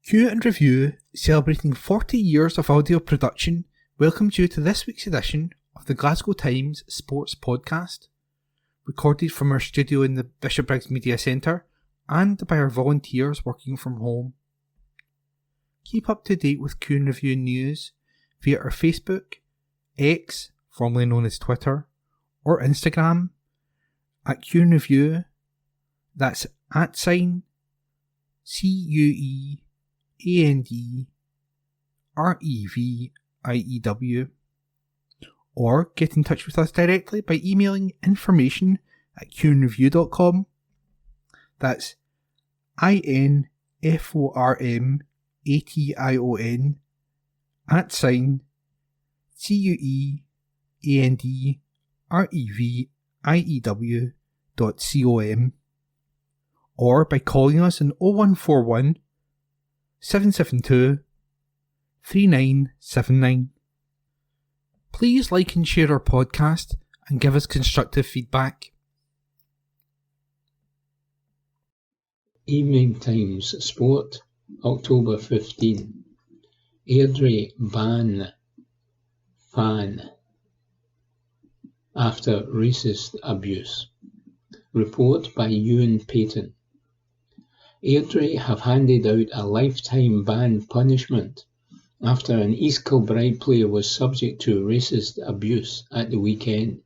Q and Review, celebrating 40 years of audio production, welcomes you to this week's edition of the Glasgow Times Sports podcast, recorded from our studio in the Bishopbriggs Media Centre and by our volunteers working from home. Keep up to date with Q and Review news via our Facebook, X, formerly known as Twitter, or Instagram at Q and Review. That's @CUEANDREW, or get in touch with us directly by emailing information@qandreview.com. That's INFORMATION @CUEANDREVIEW.com, or by calling us on 0141 772 3979. Please like and share our podcast and give us constructive feedback. Evening Times Sport, October 15. Airdrie ban fan after racist abuse. Report by Ewan Payton. Airdrie have handed out a lifetime ban punishment after an East Kilbride player was subject to racist abuse at the weekend.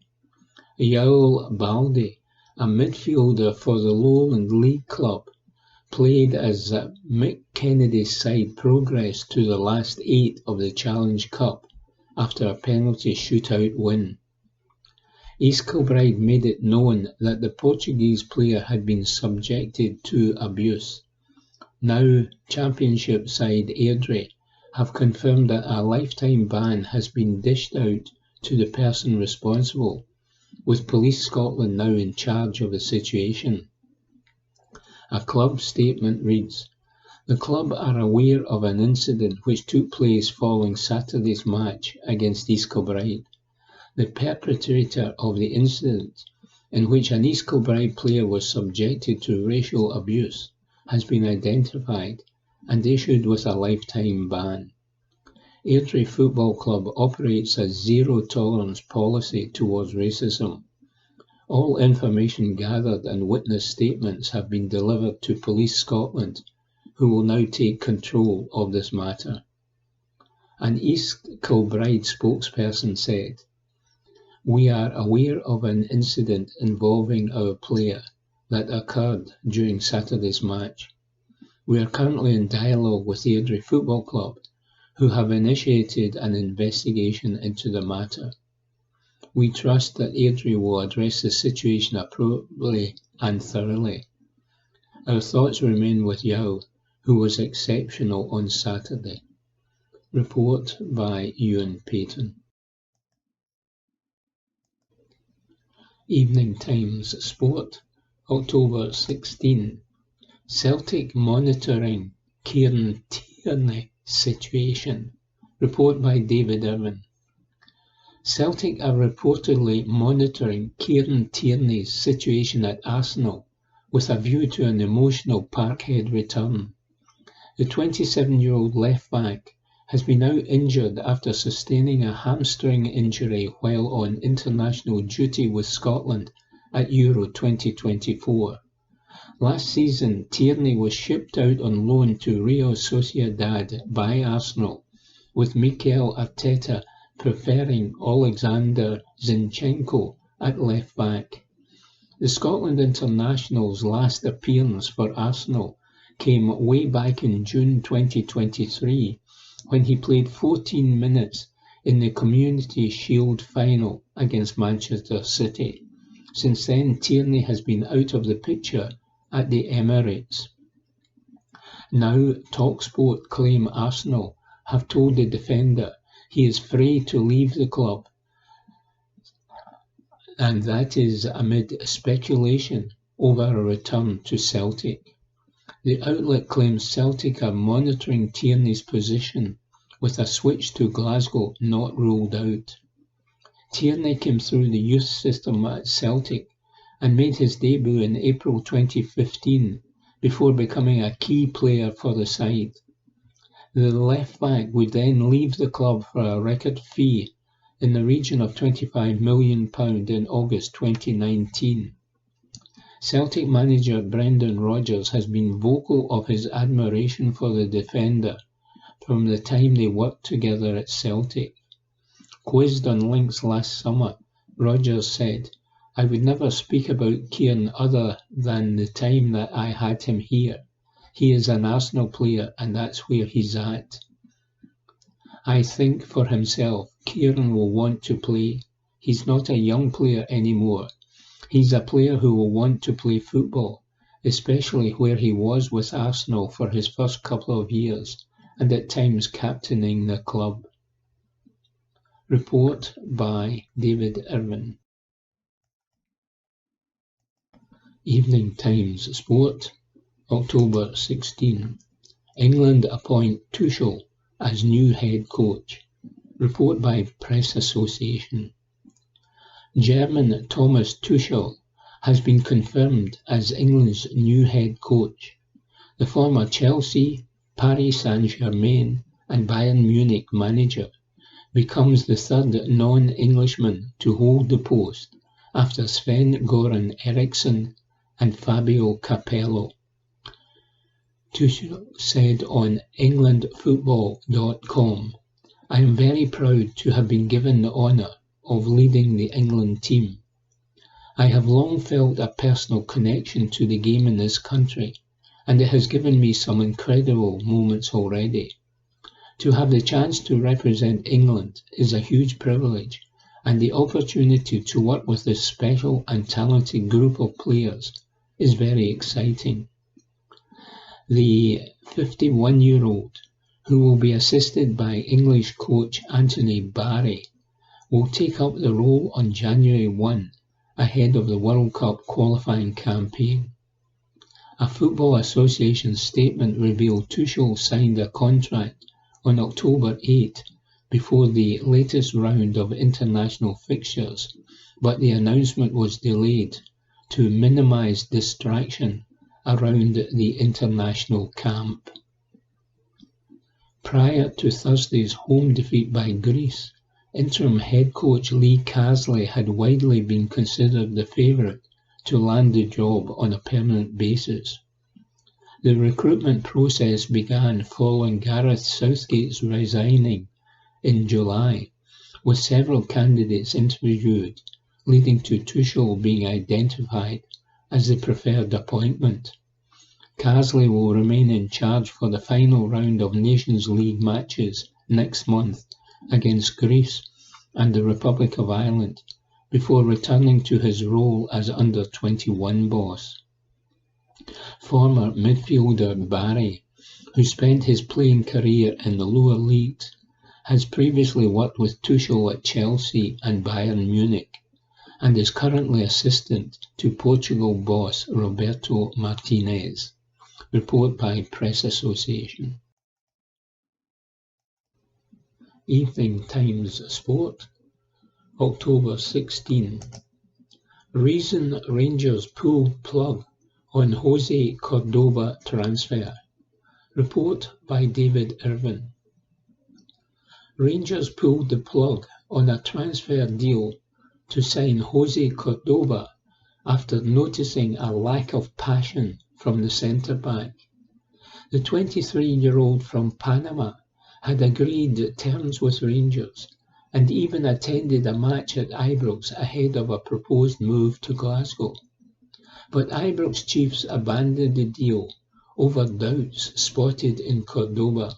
Yael Baldi, a midfielder for the Lowland League club, played as Mick Kennedy's side progressed to the last 8 of the Challenge Cup after a penalty shootout win. East Kilbride made it known that the Portuguese player had been subjected to abuse. Now, Championship side Airdrie have confirmed that a lifetime ban has been dished out to the person responsible, with Police Scotland now in charge of the situation. A club statement reads, "The club are aware of an incident which took place following Saturday's match against East Kilbride. The perpetrator of the incident, in which an East Kilbride player was subjected to racial abuse, has been identified and issued with a lifetime ban. Airdrie Football Club operates a zero-tolerance policy towards racism. All information gathered and witness statements have been delivered to Police Scotland, who will now take control of this matter." An East Kilbride spokesperson said, "We are aware of an incident involving our player that occurred during Saturday's match. We are currently in dialogue with Airdrie Football Club, who have initiated an investigation into the matter. We trust that Airdrie will address the situation appropriately and thoroughly. Our thoughts remain with Yao, who was exceptional on Saturday." Report by Ewan Payton. Evening Times Sport, October 16. Celtic monitoring Kieran Tierney situation. Report by David Irwin. Celtic are reportedly monitoring Kieran Tierney's situation at Arsenal with a view to an emotional Parkhead return. The 27-year-old left-back has been out injured after sustaining a hamstring injury while on international duty with Scotland at Euro 2024. Last season, Tierney was shipped out on loan to Real Sociedad by Arsenal, with Mikel Arteta preferring Alexander Zinchenko at left-back. The Scotland international's last appearance for Arsenal came way back in June 2023, when he played 14 minutes in the Community Shield final against Manchester City. Since then, Tierney has been out of the picture at the Emirates. Now, TalkSport claim Arsenal have told the defender he is free to leave the club, and that is amid speculation over a return to Celtic. The outlet claims Celtic are monitoring Tierney's position, with a switch to Glasgow not ruled out. Tierney came through the youth system at Celtic and made his debut in April 2015 before becoming a key player for the side. The left-back would then leave the club for a record fee in the region of £25 million in August 2019. Celtic manager Brendan Rodgers has been vocal of his admiration for the defender from the time they worked together at Celtic. Quizzed on links last summer, Rodgers said, "I would never speak about Kieran other than the time that I had him here. He is an Arsenal player and that's where he's at. I think for himself, Kieran will want to play. He's not a young player anymore. He's a player who will want to play football, especially where he was with Arsenal for his first couple of years and at times captaining the club." Report by David Irvin. Evening Times Sport, October 16. England appoint Tuchel as new head coach. Report by Press Association. German Thomas Tuchel has been confirmed as England's new head coach. The former Chelsea, Paris Saint-Germain and Bayern Munich manager becomes the third non-Englishman to hold the post after Sven-Göran Eriksson and Fabio Capello. Tuchel said on englandfootball.com, "I am very proud to have been given the honour of leading the England team. I have long felt a personal connection to the game in this country, and it has given me some incredible moments already. To have the chance to represent England is a huge privilege, and the opportunity to work with this special and talented group of players is very exciting." The 51-year-old, who will be assisted by English coach Anthony Barry, will take up the role on January 1, ahead of the World Cup qualifying campaign. A Football Association statement revealed Tuchel signed a contract on October 8 before the latest round of international fixtures, but the announcement was delayed to minimise distraction around the international camp. Prior to Thursday's home defeat by Greece, interim head coach Lee Casley had widely been considered the favourite to land the job on a permanent basis. The recruitment process began following Gareth Southgate's resigning in July, with several candidates interviewed, leading to Tuchel being identified as the preferred appointment. Casley will remain in charge for the final round of Nations League matches next month against Greece and the Republic of Ireland, before returning to his role as under-21 boss. Former midfielder Barry, who spent his playing career in the lower leagues, has previously worked with Tuchel at Chelsea and Bayern Munich, and is currently assistant to Portugal boss Roberto Martinez. Report by Press Association. Evening Times Sport, October 16. Reason Rangers pull plug on Jose Cordoba transfer. Report by David Irvin. Rangers pulled the plug on a transfer deal to sign Jose Cordoba after noticing a lack of passion from the centre-back. The 23-year-old from Panama had agreed terms with Rangers and even attended a match at Ibrox ahead of a proposed move to Glasgow. But Ibrox chiefs abandoned the deal over doubts spotted in Cordoba.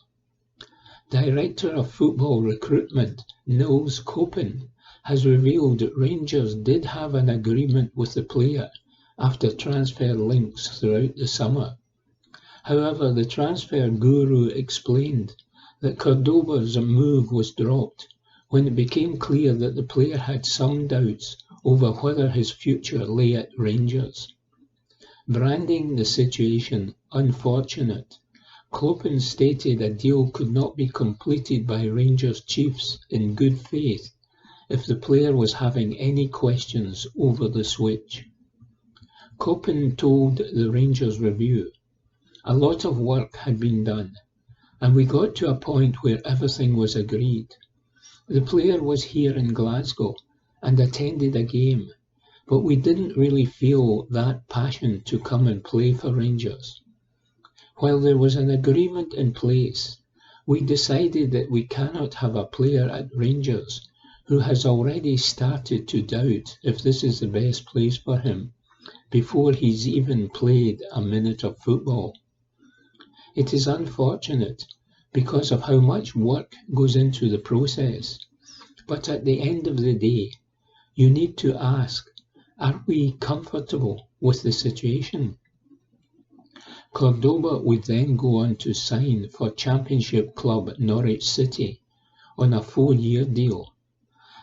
Director of Football Recruitment Nils Koppen has revealed that Rangers did have an agreement with the player after transfer links throughout the summer. However, the transfer guru explained that Cordoba's move was dropped when it became clear that the player had some doubts over whether his future lay at Rangers. Branding the situation unfortunate, Koppen stated a deal could not be completed by Rangers chiefs in good faith if the player was having any questions over the switch. Koppen told the Rangers Review, "A lot of work had been done. and we got to a point where everything was agreed. The player was here in Glasgow and attended a game, but we didn't really feel that passion to come and play for Rangers. While there was an agreement in place, we decided that we cannot have a player at Rangers who has already started to doubt if this is the best place for him before he's even played a minute of football. It is unfortunate because of how much work goes into the process, but at the end of the day, you need to ask, are we comfortable with the situation? Cordoba would then go on to sign for Championship club Norwich City on a 4-year deal.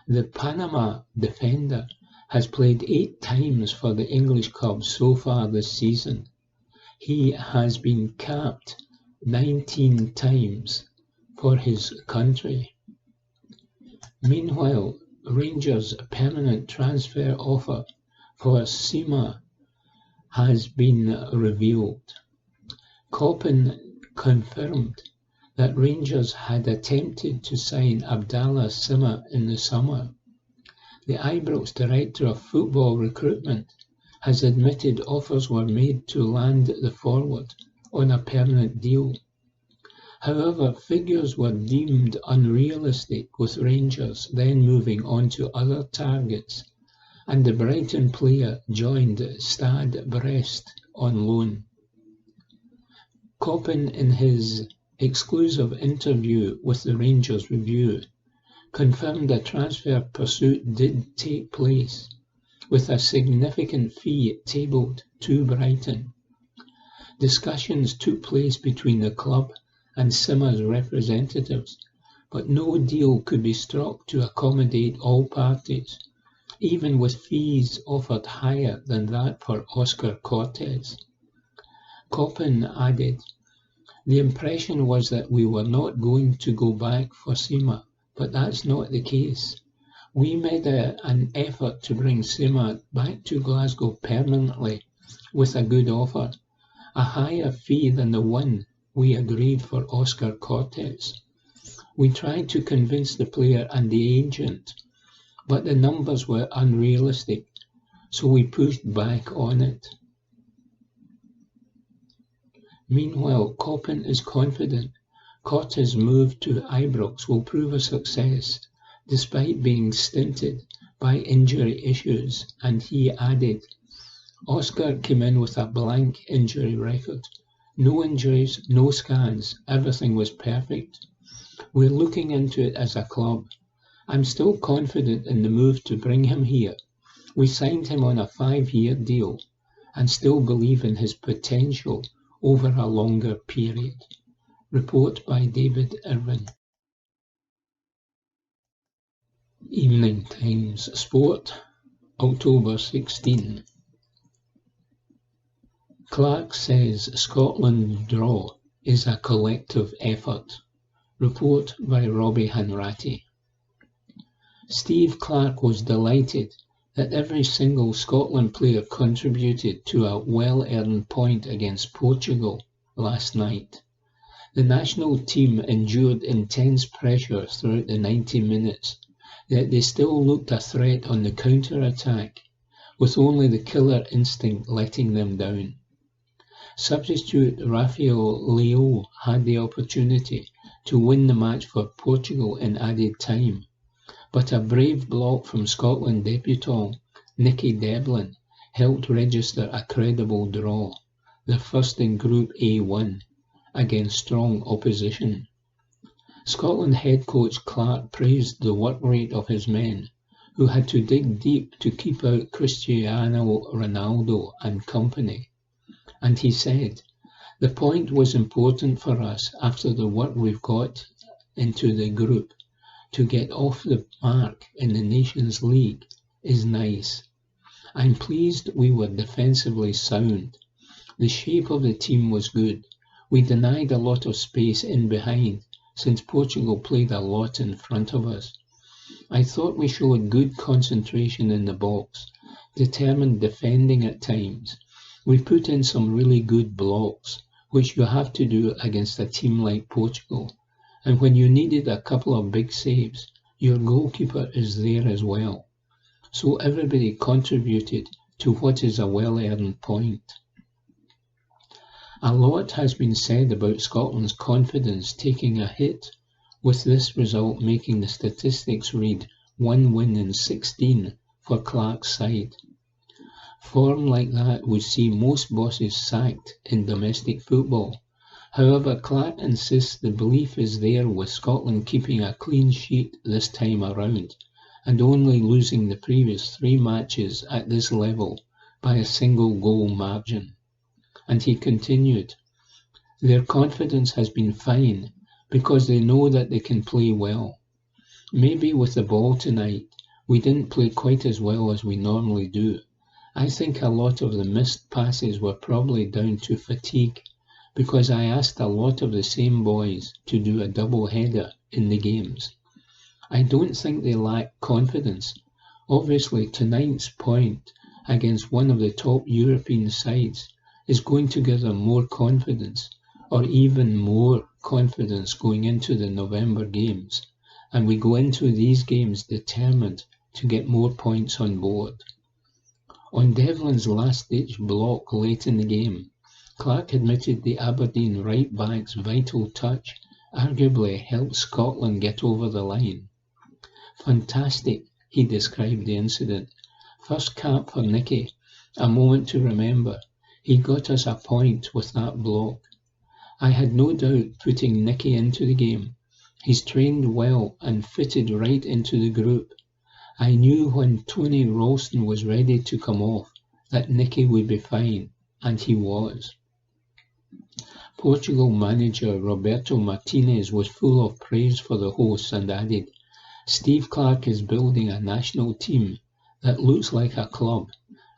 The Panama defender has played 8 times for the English club so far this season. He has been capped 19 times for his country. Meanwhile, Rangers' permanent transfer offer for Sima has been revealed. Koppen confirmed that Rangers had attempted to sign Abdallah Sima in the summer. The Ibrox Director of Football Recruitment has admitted offers were made to land the forward on a permanent deal. However, figures were deemed unrealistic, with Rangers then moving on to other targets, and the Brighton player joined Stade Brest on loan. Koppen, in his exclusive interview with the Rangers Review, confirmed a transfer pursuit did take place, with a significant fee tabled to Brighton. Discussions took place between the club and Sima's representatives, but no deal could be struck to accommodate all parties, even with fees offered higher than that for Oscar Cortes. Koppen added, "The impression was that we were not going to go back for Sima, but that's not the case. We made an effort to bring Sima back to Glasgow permanently with a good offer, a higher fee than the one we agreed for Oscar Cortes. We tried to convince the player and the agent, but the numbers were unrealistic, so we pushed back on it." Meanwhile, Koppen is confident Cortes' move to Ibrox will prove a success, despite being stinted by injury issues, and he added, "Oscar came in with a blank injury record. No injuries, no scans, everything was perfect. We're looking into it as a club. I'm still confident in the move to bring him here. We signed him on a 5-year deal and still believe in his potential over a longer period." Report by David Irwin. Evening Times Sport, October 16. Clark says Scotland draw is a collective effort. Report by Robbie Hanratty. Steve Clark was delighted that every single Scotland player contributed to a well-earned point against Portugal last night. The national team endured intense pressure throughout the 90 minutes, yet they still looked a threat on the counter-attack, with only the killer instinct letting them down. Substitute Rafael Leão had the opportunity to win the match for Portugal in added time, but a brave block from Scotland debutant Nicky Devlin helped register a credible draw, the first in Group A1, against strong opposition. Scotland head coach Clark praised the work rate of his men, who had to dig deep to keep out Cristiano Ronaldo and company. And he said, "The point was important for us after the work we've got into the group. To get off the mark in the Nations League is nice. I'm pleased we were defensively sound. The shape of the team was good. We denied a lot of space in behind, since Portugal played a lot in front of us. I thought we showed good concentration in the box, determined defending at times. We put in some really good blocks, which you have to do against a team like Portugal. And when you needed a couple of big saves, your goalkeeper is there as well. So everybody contributed to what is a well-earned point. A lot has been said about Scotland's confidence taking a hit, with this result making the statistics read 1 win in 16 for Clark's side. Form like that would see most bosses sacked in domestic football. However, Clark insists the belief is there with Scotland keeping a clean sheet this time around, and only losing the previous 3 matches at this level by a single goal margin. And he continued, their confidence has been fine because they know that they can play well. Maybe with the ball tonight, we didn't play quite as well as we normally do. I think a lot of the missed passes were probably down to fatigue, because I asked a lot of the same boys to do a double header in the games. I don't think they lack confidence. Obviously, tonight's point against one of the top European sides is going to give them more confidence, or even more confidence going into the November games, and we go into these games determined to get more points on board. On Devlin's last-ditch block late in the game, Clark admitted the Aberdeen right-back's vital touch arguably helped Scotland get over the line. Fantastic, he described the incident. First cap for Nicky, a moment to remember. He got us a point with that block. I had no doubt putting Nicky into the game. He's trained well and fitted right into the group. I knew when Tony Ralston was ready to come off that Nicky would be fine, and he was. Portugal manager Roberto Martinez was full of praise for the hosts and added, Steve Clark is building a national team that looks like a club,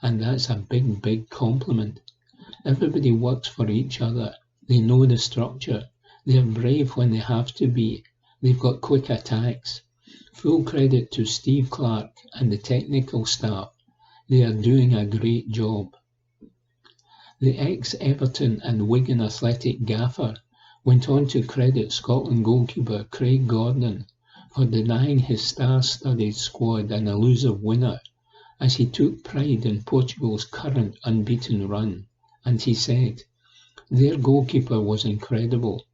and that's a big compliment. Everybody works for each other. They know the structure. They're brave when they have to be. They've got quick attacks. Full credit to Steve Clark and the technical staff. They are doing a great job. The ex-Everton and Wigan Athletic gaffer went on to credit Scotland goalkeeper Craig Gordon for denying his star-studded squad an elusive winner, as he took pride in Portugal's current unbeaten run, and he said, their goalkeeper was incredible.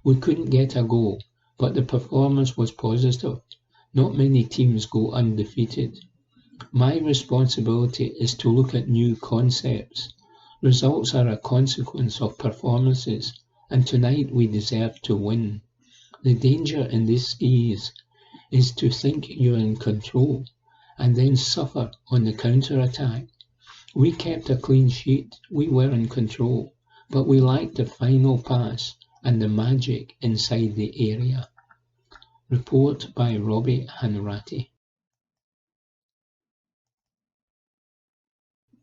We couldn't get a goal, but the performance was positive. Not many teams go undefeated. My responsibility is to look at new concepts. Results are a consequence of performances, and tonight we deserve to win. The danger in this is to think you're in control and then suffer on the counter-attack. We kept a clean sheet, we were in control, but we lacked the final pass and the magic inside the area. Report by Robbie Hanratty.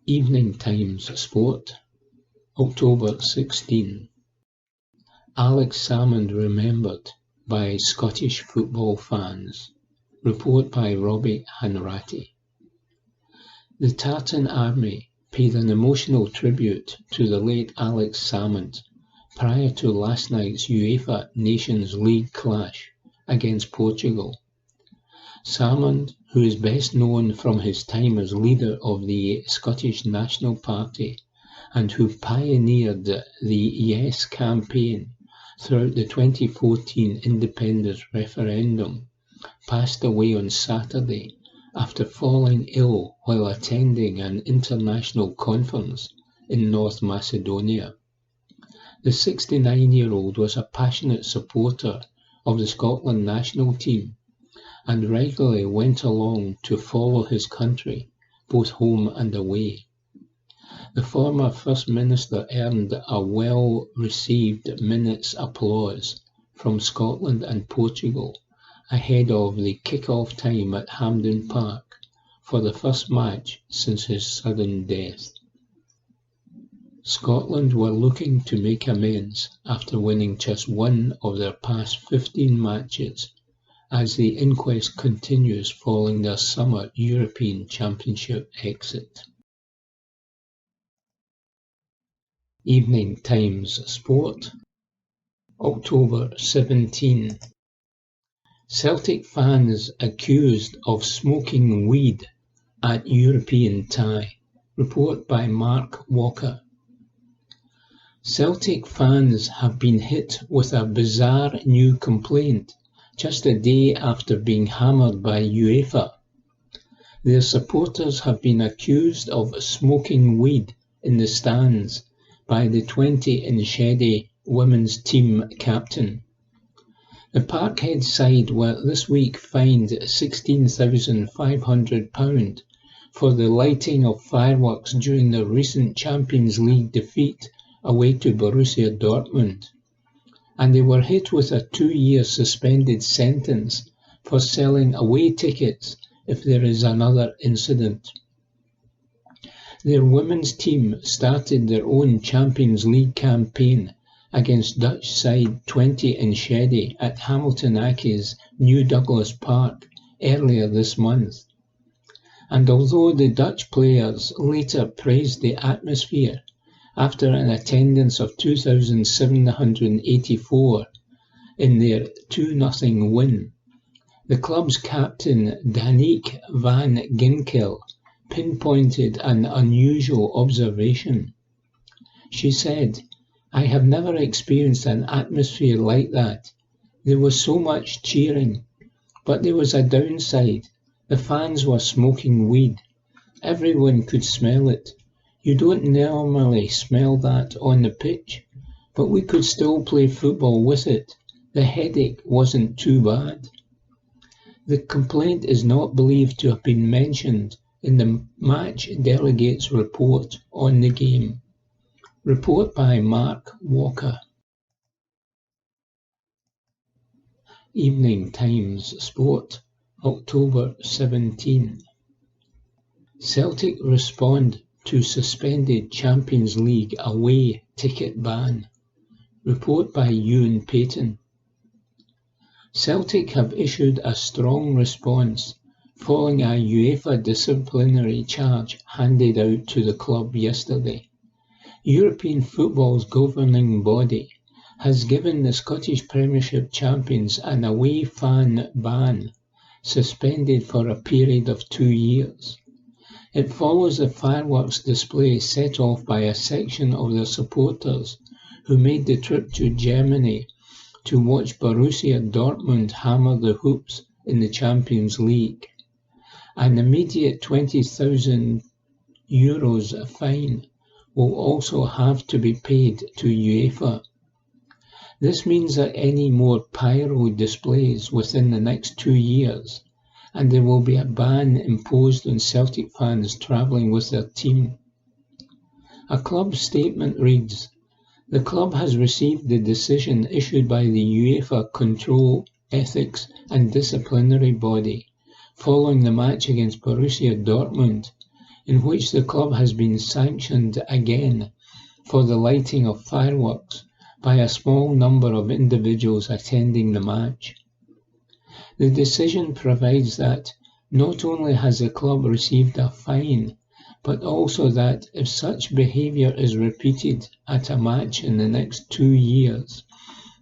Evening Times Sport, October 16. Alex Salmond remembered by Scottish football fans. Report by Robbie Hanratty. The Tartan Army paid an emotional tribute to the late Alex Salmond prior to last night's UEFA Nations League clash against Portugal. Salmond, who is best known from his time as leader of the Scottish National Party and who pioneered the Yes campaign throughout the 2014 independence referendum, passed away on Saturday after falling ill while attending an international conference in North Macedonia. The 69-year-old was a passionate supporter of the Scotland national team and regularly went along to follow his country, both home and away. The former First Minister earned a well-received minute's applause from Scotland and Portugal ahead of the kick-off time at Hampden Park for the first match since his sudden death. Scotland were looking to make amends after winning just one of their past 15 matches as the inquest continues following their summer European Championship exit. Evening Times Sport, October 17. Celtic fans accused of smoking weed at European tie. Report by Mark Walker. Celtic fans have been hit with a bizarre new complaint just a day after being hammered by UEFA. Their supporters have been accused of smoking weed in the stands by the 20 Enschede women's team captain. The Parkhead side were this week fined £16,500 for the lighting of fireworks during the recent Champions League defeat away to Borussia Dortmund, and they were hit with a 2-year suspended sentence for selling away tickets if there is another incident. Their women's team started their own Champions League campaign against Dutch side 20 Enschede at Hamilton Accies New Douglas Park earlier this month. And although the Dutch players later praised the atmosphere after an attendance of 2,784 in their 2-0 win, the club's captain Danique van Ginkel pinpointed an unusual observation. She said, "I have never experienced an atmosphere like that. There was so much cheering, but there was a downside. The fans were smoking weed. Everyone could smell it. You don't normally smell that on the pitch, but we could still play football with it. The headache wasn't too bad." The complaint is not believed to have been mentioned in the match delegates' report on the game. Report by Mark Walker. Evening Times Sport, October 17. Celtic respond to suspended Champions League away ticket ban. Report by Ewan Payton. Celtic have issued a strong response following a UEFA disciplinary charge handed out to the club yesterday. European football's governing body has given the Scottish Premiership champions an away fan ban, suspended for a period of 2 years. It follows the fireworks display set off by a section of their supporters who made the trip to Germany to watch Borussia Dortmund hammer the hoops in the Champions League. An immediate €20,000 fine will also have to be paid to UEFA. This means that any more pyro displays within the next 2 years, and there will be a ban imposed on Celtic fans travelling with their team. A club statement reads, "The club has received the decision issued by the UEFA Control, Ethics and Disciplinary Body following the match against Borussia Dortmund, in which the club has been sanctioned again for the lighting of fireworks by a small number of individuals attending the match. The decision provides that not only has the club received a fine, but also that if such behaviour is repeated at a match in the next 2 years,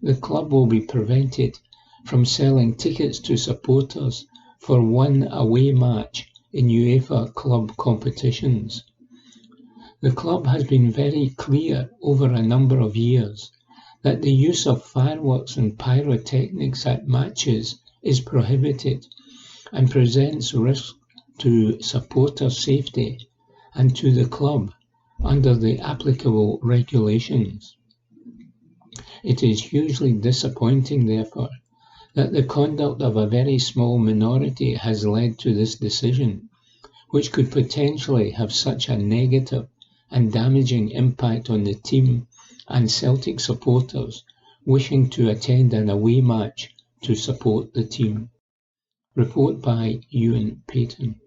the club will be prevented from selling tickets to supporters for one away match in UEFA club competitions. The club has been very clear over a number of years that the use of fireworks and pyrotechnics at matches is prohibited and presents risk to supporter safety and to the club under the applicable regulations. It is hugely disappointing, therefore, that the conduct of a very small minority has led to this decision, which could potentially have such a negative and damaging impact on the team and Celtic supporters wishing to attend an away match to support the team. Report by Ewan Payton.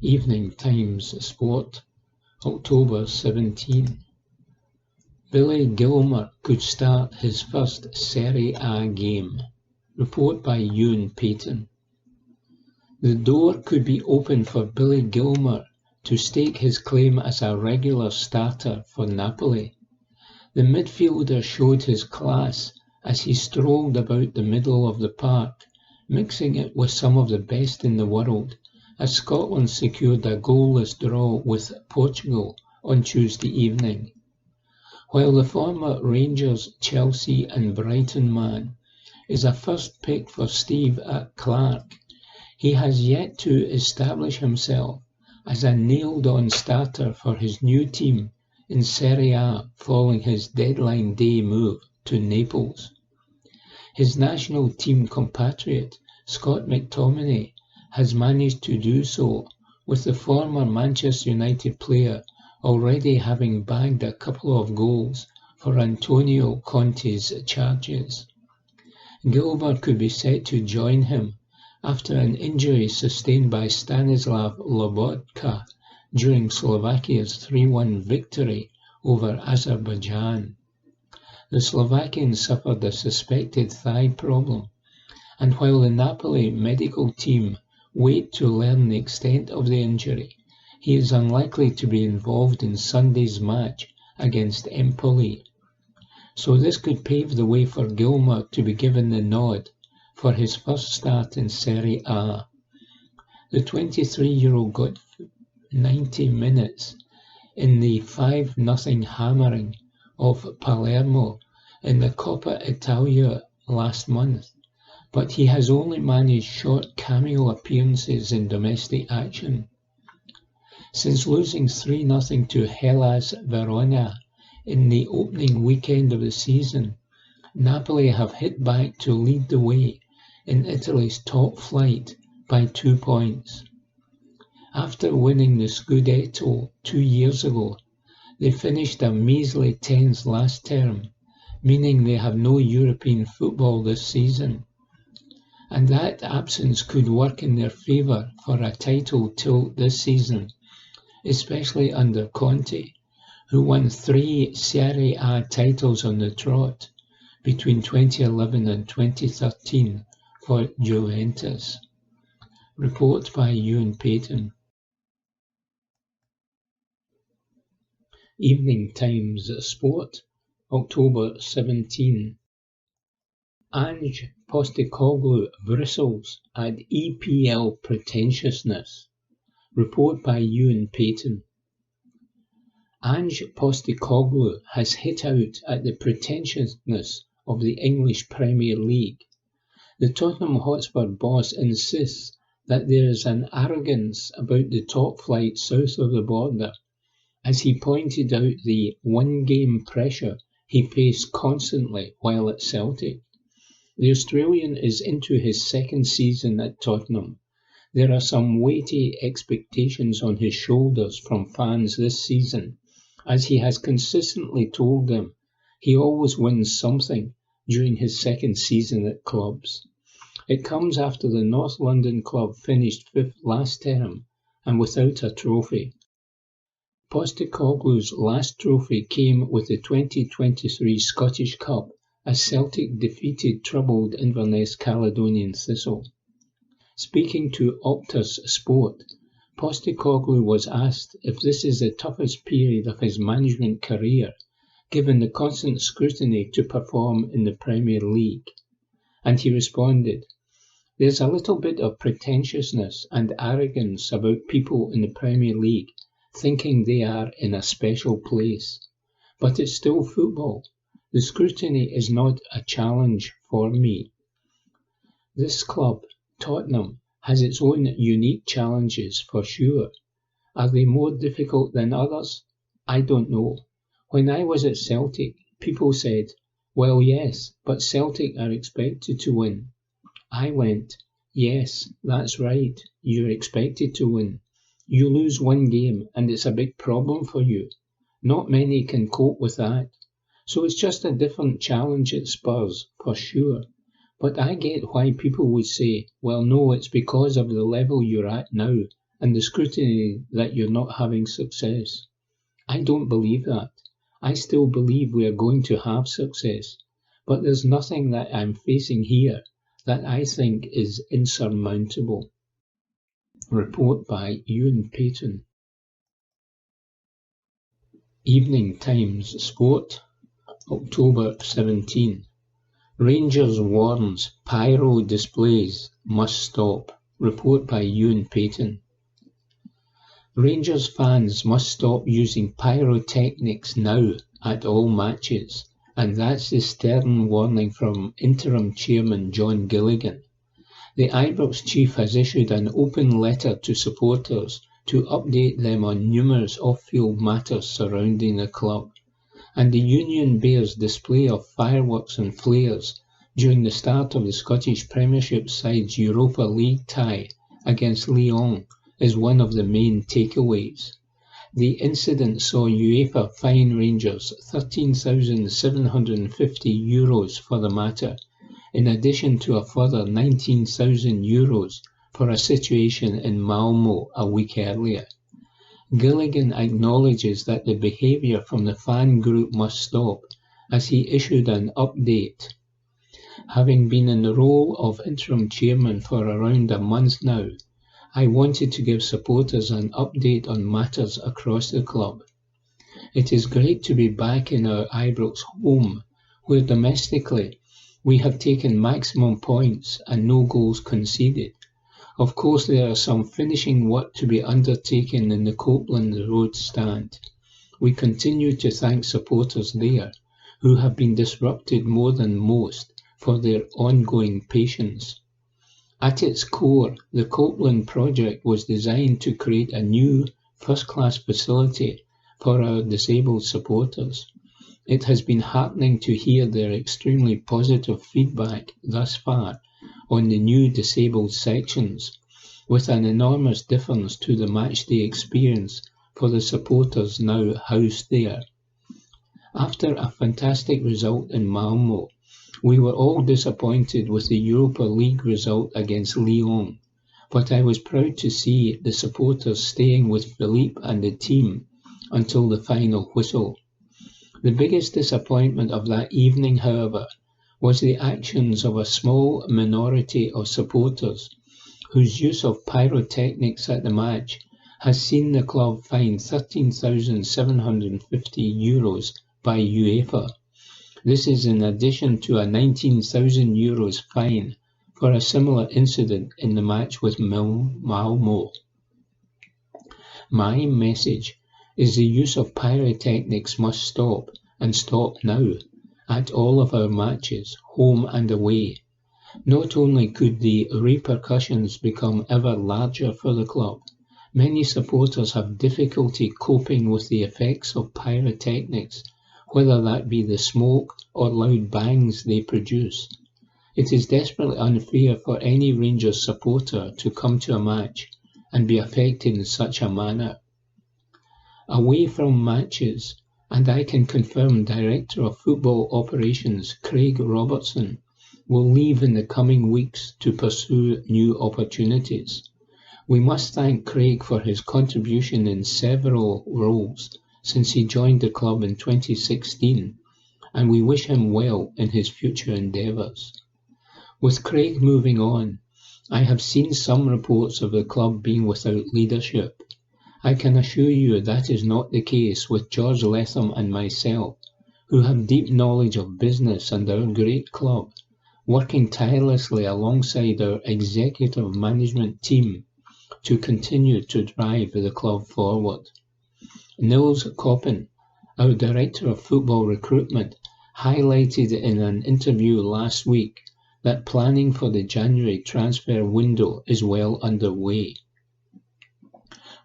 Evening Times Sport, October 17. Billy Gilmour could start his first Serie A game. Report by Ewan Payton. The door could be open for Billy Gilmour to stake his claim as a regular starter for Napoli. The midfielder showed his class as he strolled about the middle of the park, mixing it with some of the best in the world, as Scotland secured a goalless draw with Portugal on Tuesday evening. While the former Rangers, Chelsea and Brighton man is a first pick for Steve at Clark, he has yet to establish himself as a nailed-on starter for his new team in Serie A following his deadline day move to Naples. His national team compatriot, Scott McTominay, has managed to do so, with the former Manchester United player already having bagged a couple of goals for Antonio Conte's charges. Gilbert could be set to join him after an injury sustained by Stanislav Lobotka during Slovakia's 3-1 victory over Azerbaijan. The Slovakian suffered a suspected thigh problem, and while the Napoli medical team wait to learn the extent of the injury, he is unlikely to be involved in Sunday's match against Empoli. So this could pave the way for Gilmour to be given the nod for his first start in Serie A. The 23-year-old got 90 minutes in the 5-0 hammering of Palermo in the Coppa Italia last month, but he has only managed short cameo appearances in domestic action. Since losing 3-0 to Hellas Verona in the opening weekend of the season, Napoli have hit back to lead the way in Italy's top flight by 2 points. After winning the Scudetto 2 years ago, they finished a measly 10th last term, meaning they have no European football this season. And that absence could work in their favour for a title tilt this season, especially under Conte, who won 3 Serie A titles on the trot between 2011 and 2013 for Juventus. Report by Ewan Payton. Evening Times Sport, October 17. Ange Postecoglou bristles at EPL pretentiousness. Report by Ewan Payton. Ange Postecoglou has hit out at the pretentiousness of the English Premier League. The Tottenham Hotspur boss insists that there is an arrogance about the top flight south of the border, as he pointed out the one-game pressure he faced constantly while at Celtic. The Australian is into his second season at Tottenham. There are some weighty expectations on his shoulders from fans this season, as he has consistently told them he always wins something during his second season at clubs. It comes after the North London club finished 5th last term and without a trophy. Postecoglou's last trophy came with the 2023 Scottish Cup as Celtic defeated troubled Inverness Caledonian Thistle. Speaking to Optus Sport, Postecoglou was asked if this is the toughest period of his management career, given the constant scrutiny to perform in the Premier League. And he responded, "There's a little bit of pretentiousness and arrogance about people in the Premier League thinking they are in a special place. But it's still football. The scrutiny is not a challenge for me. This club, Tottenham, has its own unique challenges for sure. Are they more difficult than others? I don't know. When I was at Celtic, people said, well, yes, but Celtic are expected to win. I went, yes, that's right, you're expected to win. You lose one game and it's a big problem for you. Not many can cope with that. So it's just a different challenge at Spurs, for sure. But I get why people would say, well, no, it's because of the level you're at now and the scrutiny that you're not having success. I don't believe that. I still believe we are going to have success. But there's nothing that I'm facing here that I think is insurmountable. Report by Ewan Payton. Evening Times Sport, October 17. Rangers warns pyro displays must stop. Report by Ewan Payton. Rangers fans must stop using pyrotechnics now at all matches, and that's the stern warning from interim chairman John Gilligan. The Ibrox chief has issued an open letter to supporters to update them on numerous off-field matters surrounding the club, and the union bears display of fireworks and flares during the start of the Scottish Premiership side's Europa League tie against Lyon is one of the main takeaways. The incident saw UEFA fine Rangers €13,750 for the matter, in addition to a further €19,000 for a situation in Malmo a week earlier. Gilligan acknowledges that the behaviour from the fan group must stop, as he issued an update. Having been in the role of interim chairman for around a month now, I wanted to give supporters an update on matters across the club. It is great to be back in our Ibrox home, where domestically we have taken maximum points and no goals conceded. Of course, there are some finishing work to be undertaken in the Copeland Road stand. We continue to thank supporters there, who have been disrupted more than most, for their ongoing patience. At its core, the Copeland project was designed to create a new, first-class facility for our disabled supporters. It has been heartening to hear their extremely positive feedback thus far on the new disabled sections, with an enormous difference to the matchday experience for the supporters now housed there. After a fantastic result in Malmo, we were all disappointed with the Europa League result against Lyon, but I was proud to see the supporters staying with Philippe and the team until the final whistle. The biggest disappointment of that evening, however, was the actions of a small minority of supporters whose use of pyrotechnics at the match has seen the club fined €13,750 by UEFA. This is in addition to a €19,000 fine for a similar incident in the match with Malmo. My message is the use of pyrotechnics must stop, and stop now, at all of our matches, home and away. Not only could the repercussions become ever larger for the club, many supporters have difficulty coping with the effects of pyrotechnics, whether that be the smoke or loud bangs they produce. It is desperately unfair for any Rangers supporter to come to a match and be affected in such a manner. Away from matches, and I can confirm Director of Football Operations Craig Robertson will leave in the coming weeks to pursue new opportunities. We must thank Craig for his contribution in several roles since he joined the club in 2016, and we wish him well in his future endeavours. With Craig moving on, I have seen some reports of the club being without leadership. I can assure you that is not the case with George Letham and myself, who have deep knowledge of business and our great club, working tirelessly alongside our executive management team to continue to drive the club forward. Nils Koppen, our Director of Football Recruitment, highlighted in an interview last week that planning for the January transfer window is well underway.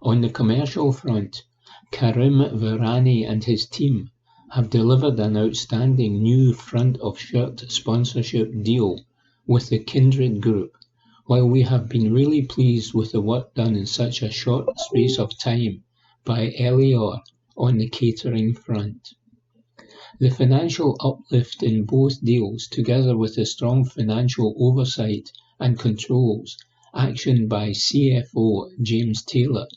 On the commercial front, Karim Varane and his team have delivered an outstanding new front-of-shirt sponsorship deal with the Kindred Group, while we have been really pleased with the work done in such a short space of time by Elior on the catering front. The financial uplift in both deals, together with the strong financial oversight and controls actioned by CFO James Taylor,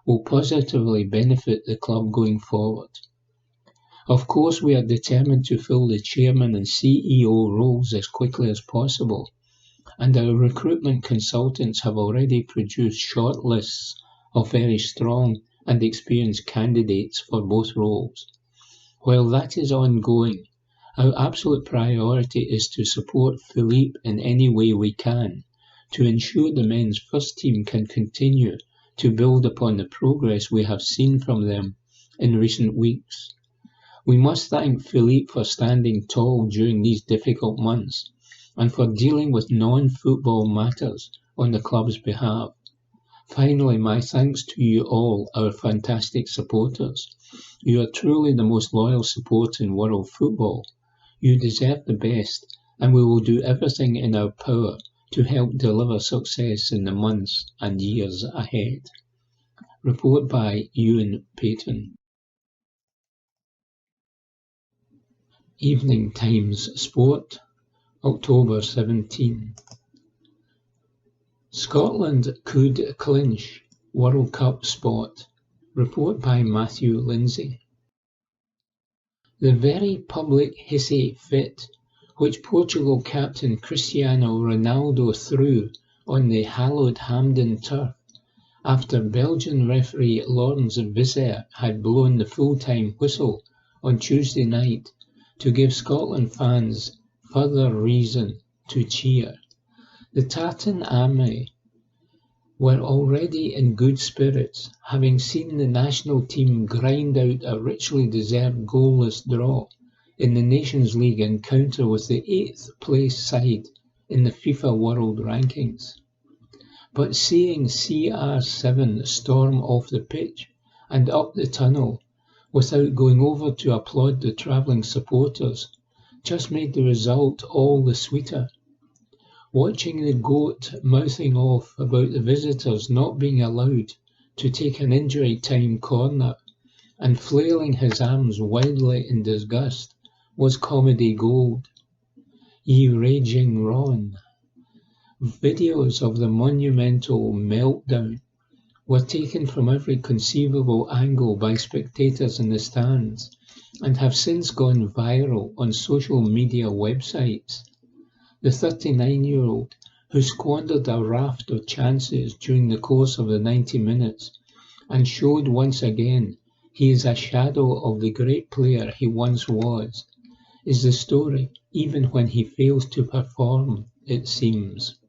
will positively benefit the club going forward. Of course, we are determined to fill the chairman and CEO roles as quickly as possible, and our recruitment consultants have already produced short lists of very strong and experienced candidates for both roles. While that is ongoing, our absolute priority is to support Philippe in any way we can to ensure the men's first team can continue to build upon the progress we have seen from them in recent weeks. We must thank Philippe for standing tall during these difficult months and for dealing with non-football matters on the club's behalf. Finally, my thanks to you all, our fantastic supporters. You are truly the most loyal support in world football. You deserve the best, and we will do everything in our power to help deliver success in the months and years ahead. Report by Ewan Payton. Evening Times Sport, October 17. Scotland could clinch World Cup spot. Report by Matthew Lindsay. The very public hissy fit which Portugal captain Cristiano Ronaldo threw on the hallowed Hampden turf after Belgian referee Laurens Visser had blown the full-time whistle on Tuesday night to give Scotland fans further reason to cheer. The Tartan Army were already in good spirits, having seen the national team grind out a richly deserved goalless draw in the Nations League encounter with the 8th place side in the FIFA World Rankings. But seeing CR7 storm off the pitch and up the tunnel without going over to applaud the travelling supporters just made the result all the sweeter. Watching the GOAT mouthing off about the visitors not being allowed to take an injury time corner and flailing his arms wildly in disgust was comedy gold. Ye raging Ron. Videos of the monumental meltdown were taken from every conceivable angle by spectators in the stands and have since gone viral on social media websites. The 39-year-old, who squandered a raft of chances during the course of the 90 minutes and showed once again he is a shadow of the great player he once was, is the story even when he fails to perform, it seems.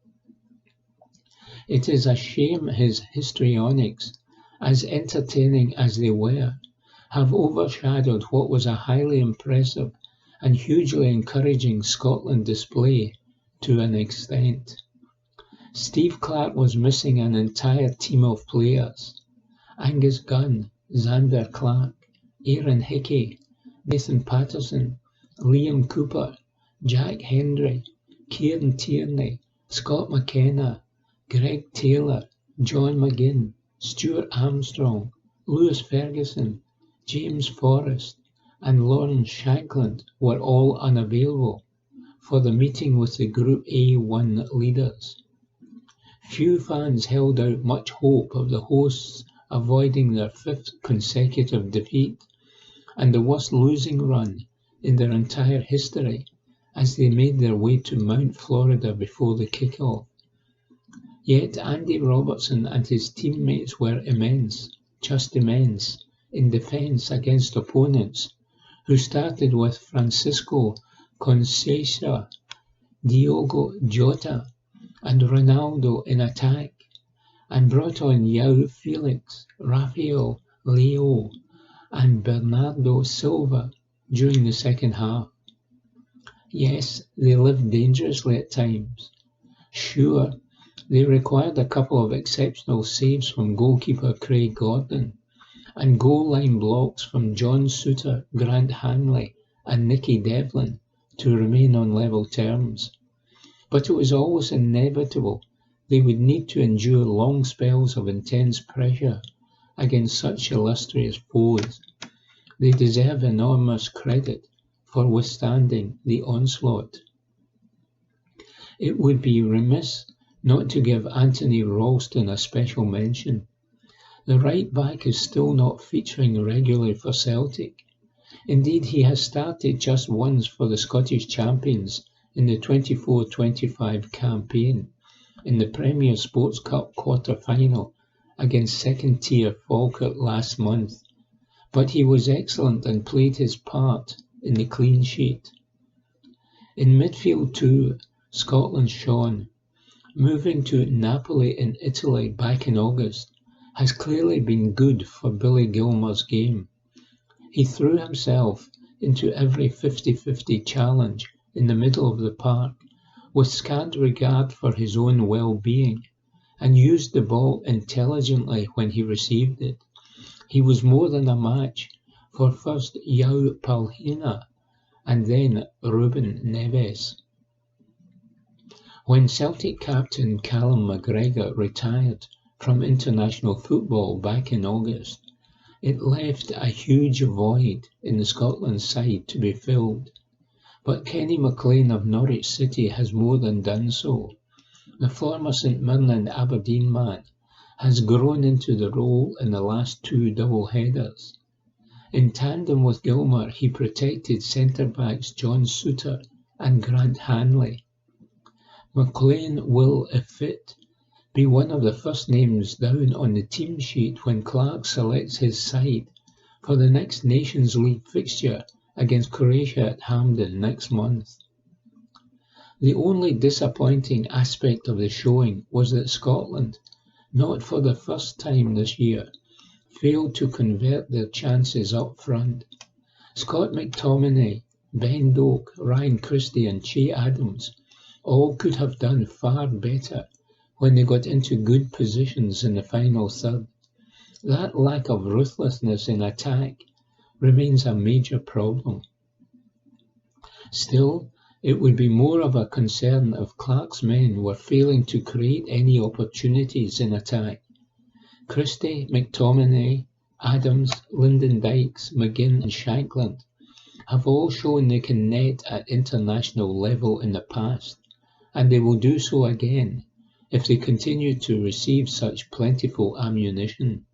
It is a shame his histrionics, as entertaining as they were, have overshadowed what was a highly impressive and hugely encouraging Scotland display to an extent. Steve Clarke was missing an entire team of players. Angus Gunn, Zander Clark, Aaron Hickey, Nathan Patterson, Liam Cooper, Jack Hendry, Kieran Tierney, Scott McKenna, Greg Taylor, John McGinn, Stuart Armstrong, Lewis Ferguson, James Forrest, and Lawrence Shankland were all unavailable for the meeting with the Group A1 leaders. Few fans held out much hope of the hosts avoiding their 5th consecutive defeat and the worst losing run in their entire history as they made their way to Mount Florida before the kick-off. Yet Andy Robertson and his teammates were immense, just immense, in defence against opponents who started with Francisco Conceição, Diogo Jota, and Ronaldo in attack, and brought on João Felix, Rafael Leão, and Bernardo Silva during the second half. Yes, they lived dangerously at times. Sure, they required a couple of exceptional saves from goalkeeper Craig Gordon, and goal line blocks from John Souttar, Grant Hanley, and Nicky Devlin to remain on level terms. But it was always inevitable they would need to endure long spells of intense pressure against such illustrious foes. They deserve enormous credit for withstanding the onslaught. It would be remiss not to give Anthony Ralston a special mention. The right back is still not featuring regularly for Celtic. Indeed, he has started just once for the Scottish champions in the 24-25 campaign in the Premier Sports Cup quarter-final against second-tier Falkirk last month. but he was excellent and played his part in the clean sheet. In midfield too, Scotland's Sean, moving to Napoli in Italy back in August, has clearly been good for Billy Gilmour's game. He threw himself into every 50-50 challenge in the middle of the park with scant regard for his own well-being, and used the ball intelligently when he received it. He was more than a match for first João Palhinha and then Ruben Neves. When Celtic captain Callum McGregor retired from international football back in August, it left a huge void in the Scotland side to be filled. But Kenny McLean of Norwich City has more than done so. The former St Mirren Aberdeen man has grown into the role in the last two double-headers. In tandem with Gilmour, he protected centre-backs John Souttar and Grant Hanley. McLean will, if fit, be one of the first names down on the team sheet when Clark selects his side for the next Nations League fixture against Croatia at Hampden next month. The only disappointing aspect of the showing was that Scotland, not for the first time this year, failed to convert their chances up front. Scott McTominay, Ben Doak, Ryan Christie and Che Adams all could have done far better when they got into good positions in the final third. That lack of ruthlessness in attack remains a major problem. Still, it would be more of a concern if Clark's men were failing to create any opportunities in attack. Christie, McTominay, Adams, Lyndon Dykes, McGinn and Shankland have all shown they can net at international level in the past, and they will do so again if they continue to receive such plentiful ammunition.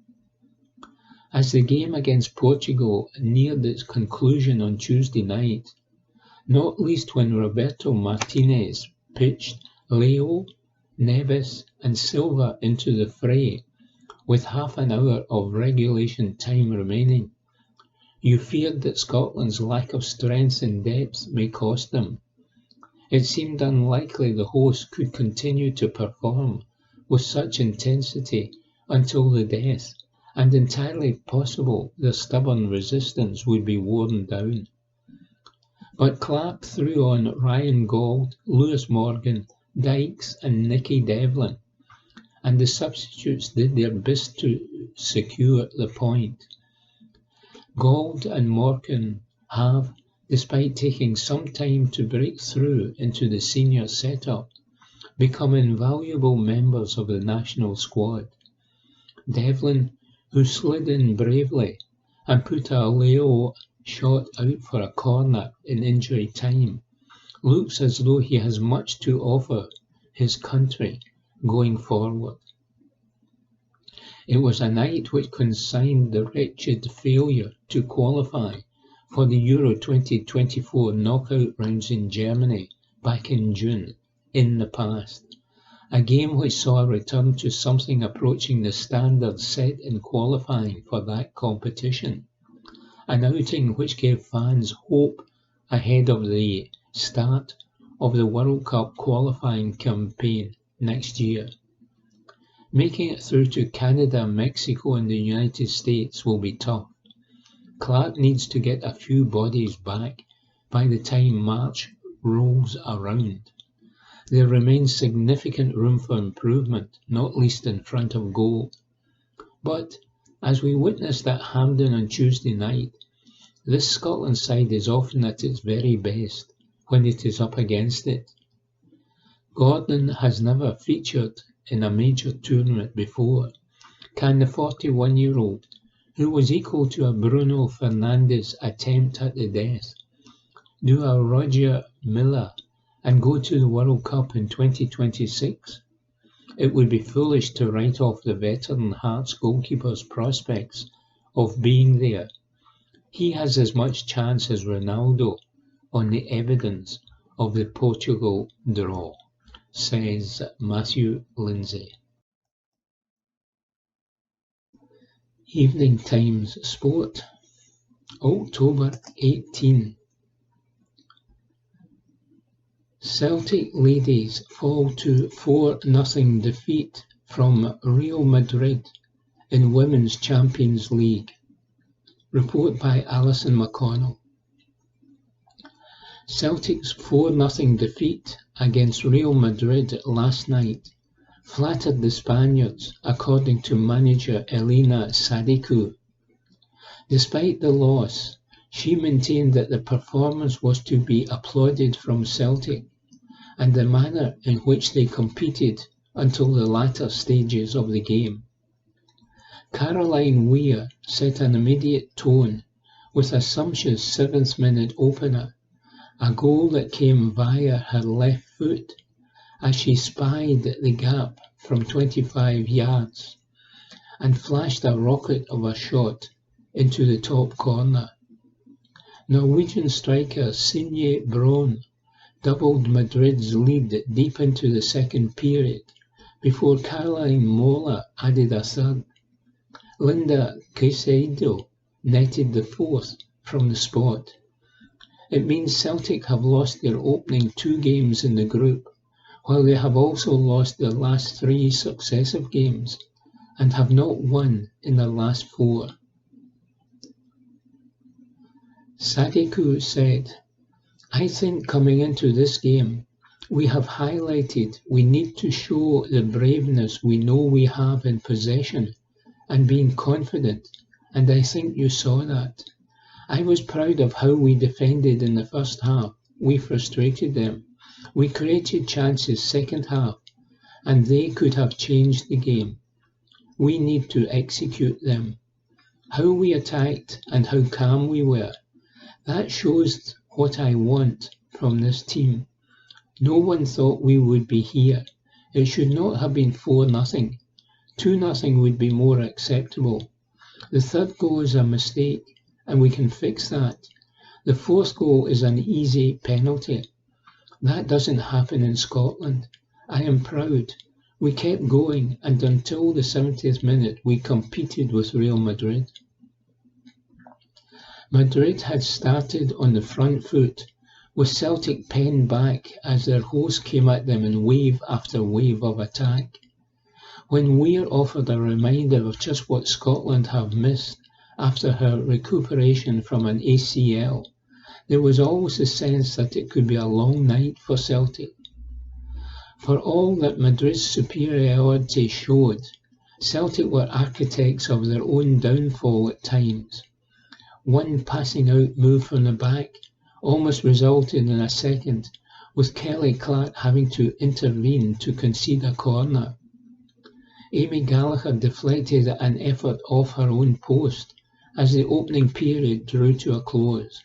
As the game against Portugal neared its conclusion on Tuesday night, not least when Roberto Martinez pitched Leo, Neves and Silva into the fray with half an hour of regulation time remaining, you feared that Scotland's lack of strength and depth may cost them. It seemed unlikely the hosts could continue to perform with such intensity until the death, and entirely possible their stubborn resistance would be worn down. But Clark threw on Ryan Gauld, Lewis Morgan, Dykes and Nicky Devlin, and the substitutes did their best to secure the point. Gauld and Morgan have, despite taking some time to break through into the senior setup, become invaluable members of the national squad. Devlin, who slid in bravely and put a Leo shot out for a corner in injury time, looks as though he has much to offer his country going forward. It was a night which consigned the wretched failure to qualify for the Euro 2024 knockout rounds in Germany back in June in the past. A game which saw a return to something approaching the standards set in qualifying for that competition. An outing which gave fans hope ahead of the start of the World Cup qualifying campaign next year. Making it through to Canada, Mexico and the United States will be tough. Clark needs to get a few bodies back by the time March rolls around. There remains significant room for improvement, not least in front of goal. But, as we witnessed at Hampden on Tuesday night, this Scotland side is often at its very best when it is up against it. Gordon has never featured in a major tournament before. Can the 41-year-old, who was equal to a Bruno Fernandes attempt at the death, do a Roger Milla and go to the World Cup in 2026? It would be foolish to write off the veteran Hearts goalkeeper's prospects of being there. He has as much chance as Ronaldo on the evidence of the Portugal draw, says Matthew Lindsay. Evening Times Sport. October 18. Celtic ladies fall to 4-0 defeat from Real Madrid in Women's Champions League. Report by Alison McConnell. Celtic's 4-0 defeat against Real Madrid last night flattered the Spaniards, according to manager Elena Sadiku. Despite the loss, she maintained that the performance was to be applauded from Celtic and the manner in which they competed until the latter stages of the game. Caroline Weir set an immediate tone with a sumptuous 7th-minute opener, a goal that came via her left foot as she spied the gap from 25 yards and flashed a rocket of a shot into the top corner. Norwegian striker Sinje Braun doubled Madrid's lead deep into the second period before Caroline Mola added a third. Linda Caicedo netted the fourth from the spot. It means Celtic have lost their opening 2 games in the group, while they have also lost their last 3 successive games and have not won in their last 4. Sadiku said, "I think coming into this game, we have highlighted we need to show the braveness we know we have in possession and being confident, and I think you saw that. I was proud of how we defended in the first half. We frustrated them. We created chances second half, and they could have changed the game. We need to execute them. How we attacked and how calm we were. That shows what I want from this team. No one thought we would be here. It should not have been 4-0. 2-0 would be more acceptable. The third goal is a mistake, and we can fix that. The fourth goal is an easy penalty. That doesn't happen in Scotland. I am proud. We kept going, and until the 70th minute we competed with Real Madrid. Madrid had started on the front foot, with Celtic penned back as their hosts came at them in wave after wave of attack. When Weir offered a reminder of just what Scotland have missed after her recuperation from an ACL, there was always a sense that it could be a long night for Celtic. For all that Madrid's superiority showed, Celtic were architects of their own downfall at times. One passing out move from the back almost resulted in a second, with Kelly Clark having to intervene to concede a corner. Amy Gallagher deflected an effort off her own post as the opening period drew to a close.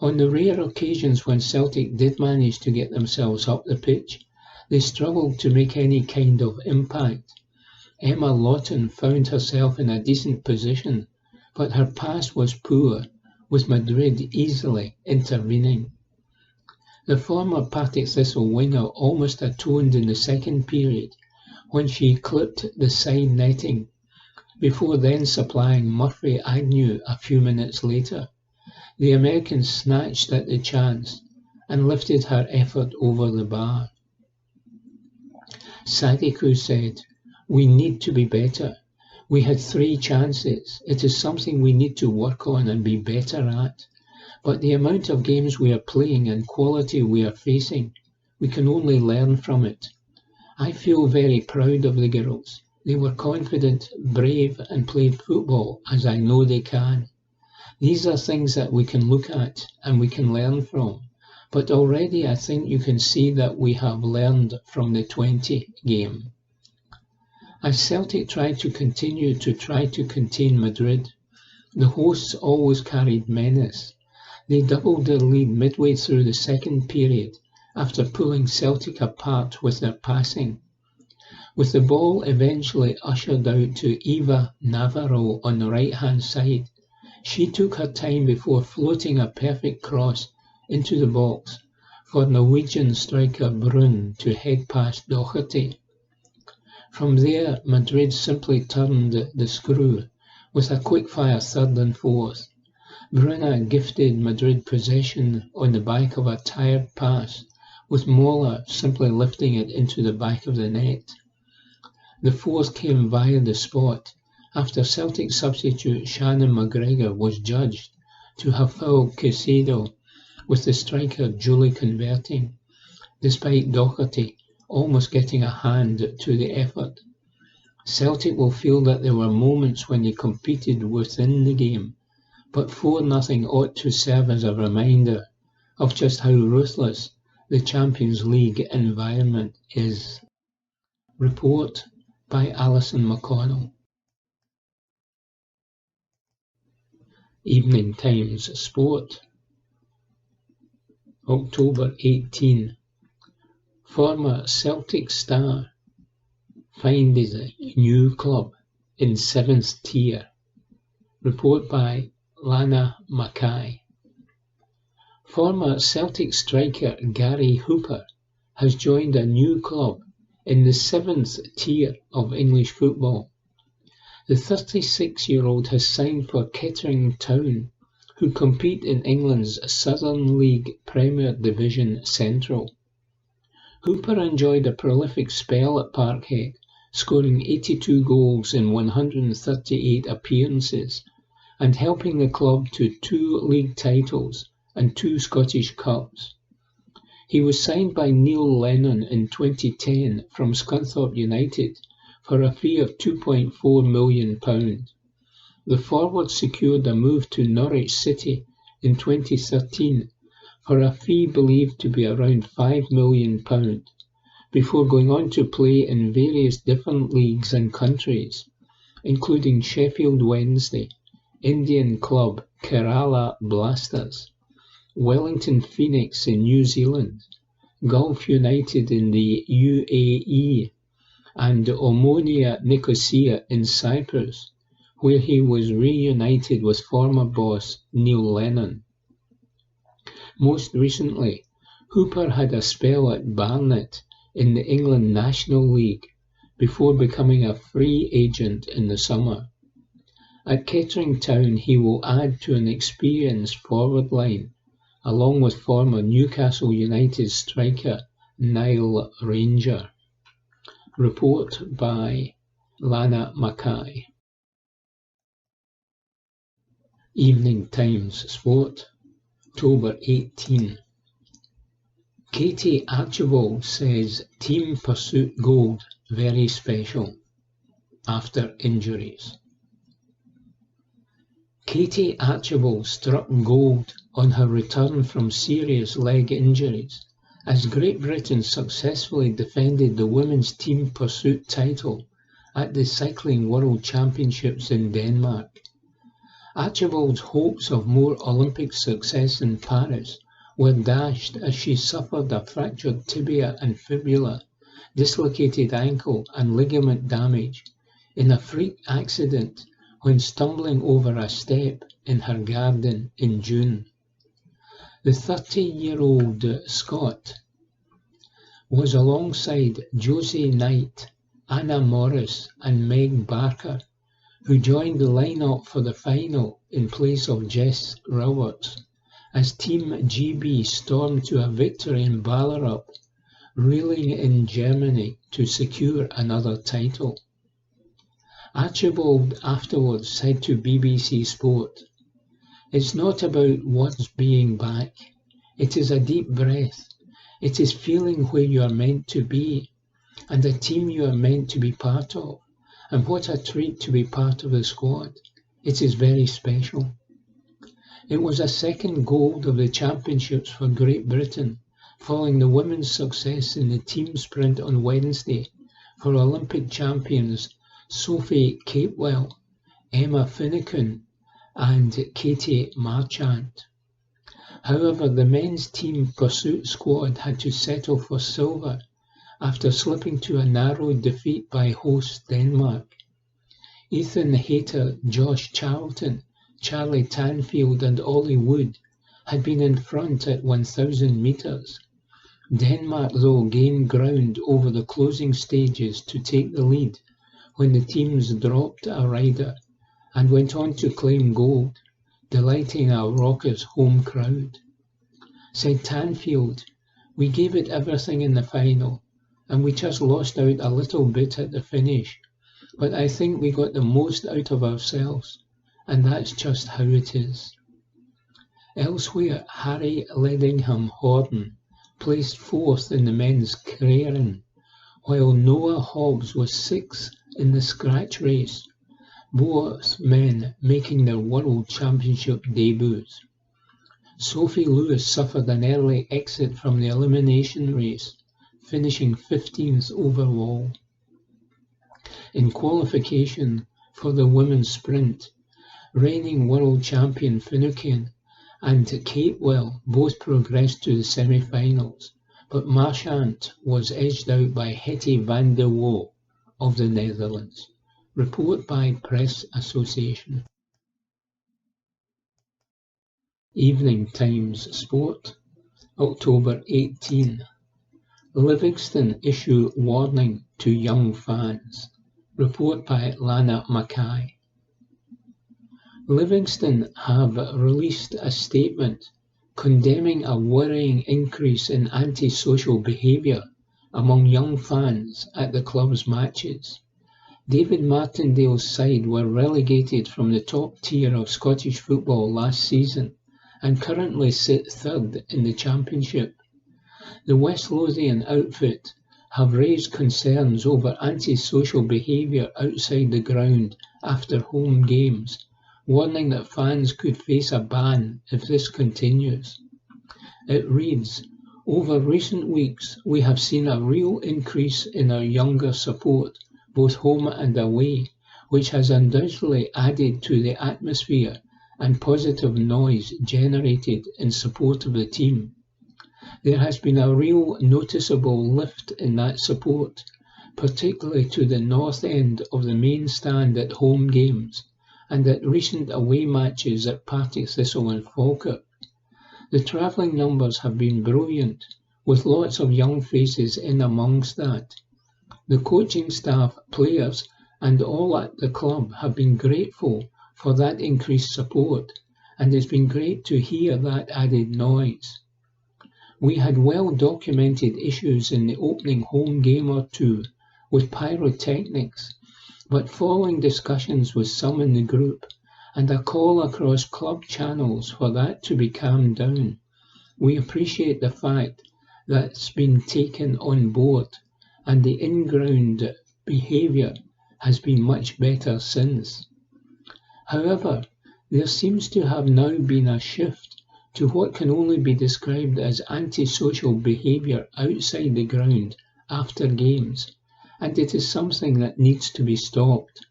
On the rare occasions when Celtic did manage to get themselves up the pitch, they struggled to make any kind of impact. Emma Lawton found herself in a decent position, but her pass was poor, with Madrid easily intervening. The former Partick Thistle winger almost atoned in the second period when she clipped the side netting, before then supplying Murphy Agnew a few minutes later. The American snatched at the chance and lifted her effort over the bar. Sadiku said, "We need to be better. We had 3 chances. It is something we need to work on and be better at. But the amount of games we are playing and quality we are facing, we can only learn from it. I feel very proud of the girls. They were confident, brave, and played football as I know they can. These are things that we can look at and we can learn from. But already I think you can see that we have learned from the 20 game." As Celtic tried to continue to contain Madrid, the hosts always carried menace. They doubled their lead midway through the second period after pulling Celtic apart with their passing. With the ball eventually ushered out to Eva Navarro on the right-hand side, she took her time before floating a perfect cross into the box for Norwegian striker Brun to head past Doherty. From there, Madrid simply turned the screw with a quick-fire third and fourth. Bruna gifted Madrid possession on the back of a tired pass, with Mola simply lifting it into the back of the net. The fourth came via the spot, after Celtic substitute Shannon McGregor was judged to have fouled Caicedo, with the striker duly converting, despite Doherty almost getting a hand to the effort. Celtic will feel that there were moments when they competed within the game, but 4-0 ought to serve as a reminder of just how ruthless the Champions League environment is. Report by Alison McConnell. Evening Times Sport, October 18. Former Celtic star finds a new club in 7th tier. Report by Lana Mackay. Former Celtic striker Gary Hooper has joined a new club in the 7th tier of English football. The 36-year-old has signed for Kettering Town, who compete in England's Southern League Premier Division Central. Hooper enjoyed a prolific spell at Parkhead, scoring 82 goals in 138 appearances and helping the club to 2 league titles and 2 Scottish Cups. He was signed by Neil Lennon in 2010 from Scunthorpe United for a fee of £2.4 million. The forward secured a move to Norwich City in 2013 for a fee believed to be around £5 million, before going on to play in various different leagues and countries, including Sheffield Wednesday, Indian club Kerala Blasters, Wellington Phoenix in New Zealand, Gulf United in the UAE, and Omonia Nicosia in Cyprus, where he was reunited with former boss Neil Lennon. Most recently, Hooper had a spell at Barnet in the England National League before becoming a free agent in the summer. At Kettering Town, he will add to an experienced forward line, along with former Newcastle United striker Niall Ranger. Report by Lana Mackay. Evening Times Sport, October 18. Katie Archibald says Team Pursuit Gold very special after injuries. Katie Archibald struck gold on her return from serious leg injuries as Great Britain successfully defended the women's team pursuit title at the Cycling World Championships in Denmark. Archibald's hopes of more Olympic success in Paris were dashed as she suffered a fractured tibia and fibula, dislocated ankle and ligament damage in a freak accident when stumbling over a step in her garden in June. The 30-year-old Scot was alongside Josie Knight, Anna Morris and Meg Barker, who joined the line-up for the final in place of Jess Roberts, as Team GB stormed to a victory in Ballerup, reeling in Germany to secure another title. Archibald afterwards said to BBC Sport, "It's not about once being back. It is a deep breath. It is feeling where you are meant to be, and a team you are meant to be part of. And what a treat to be part of the squad. It is very special." It was a second gold of the championships for Great Britain, following the women's success in the team sprint on Wednesday for Olympic champions Sophie Capewell, Emma Finucane and Katie Marchant. However, the men's team pursuit squad had to settle for silver after slipping to a narrow defeat by host Denmark. Ethan Hayter, Josh Charlton, Charlie Tanfield and Ollie Wood had been in front at 1,000 metres. Denmark, though, gained ground over the closing stages to take the lead when the teams dropped a rider and went on to claim gold, delighting a raucous home crowd. Said Tanfield, "We gave it everything in the final, and we just lost out a little bit at the finish, but I think we got the most out of ourselves, and that's just how it is." Elsewhere, Harry Ledingham Horden placed 4th in the men's Crayron, while Noah Hobbs was 6th in the scratch race, both men making their World Championship debuts. Sophie Lewis suffered an early exit from the elimination race, finishing 15th overall. In qualification for the women's sprint, reigning world champion Finucane and Capewell both progressed to the semi-finals, but Marchant was edged out by Hetty van der Wouw of the Netherlands. Report by Press Association. Evening Times Sport, October 18. Livingston issue warning to young fans. Report by Lana Mackay. Livingston have released a statement condemning a worrying increase in antisocial behaviour among young fans at the club's matches. David Martindale's side were relegated from the top tier of Scottish football last season and currently sit 3rd in the Championship. The West Lothian outfit have raised concerns over antisocial behaviour outside the ground after home games, warning that fans could face a ban if this continues. It reads, "Over recent weeks, we have seen a real increase in our younger support, both home and away, which has undoubtedly added to the atmosphere and positive noise generated in support of the team. There has been a real noticeable lift in that support, particularly to the north end of the main stand at home games, and at recent away matches at Partick Thistle and Falkirk. The travelling numbers have been brilliant, with lots of young faces in amongst that. The coaching staff, players, and all at the club have been grateful for that increased support, and it's been great to hear that added noise. We had well-documented issues in the opening home game or two with pyrotechnics, but following discussions with some in the group and a call across club channels for that to be calmed down, we appreciate the fact that's been taken on board, and the in-ground behaviour has been much better since. However, there seems to have now been a shift to what can only be described as antisocial behaviour outside the ground after games, and it is something that needs to be stopped.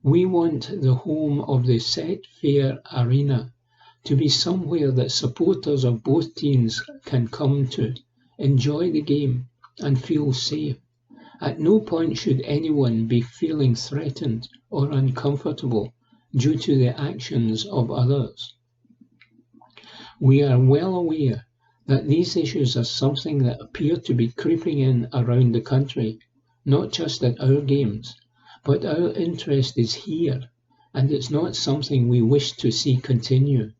We want the home of the Set Fair Arena to be somewhere that supporters of both teams can come to, enjoy the game, and feel safe. At no point should anyone be feeling threatened or uncomfortable due to the actions of others. We are well aware that these issues are something that appear to be creeping in around the country, not just at our games, but our interest is here, and it's not something we wish to see continue.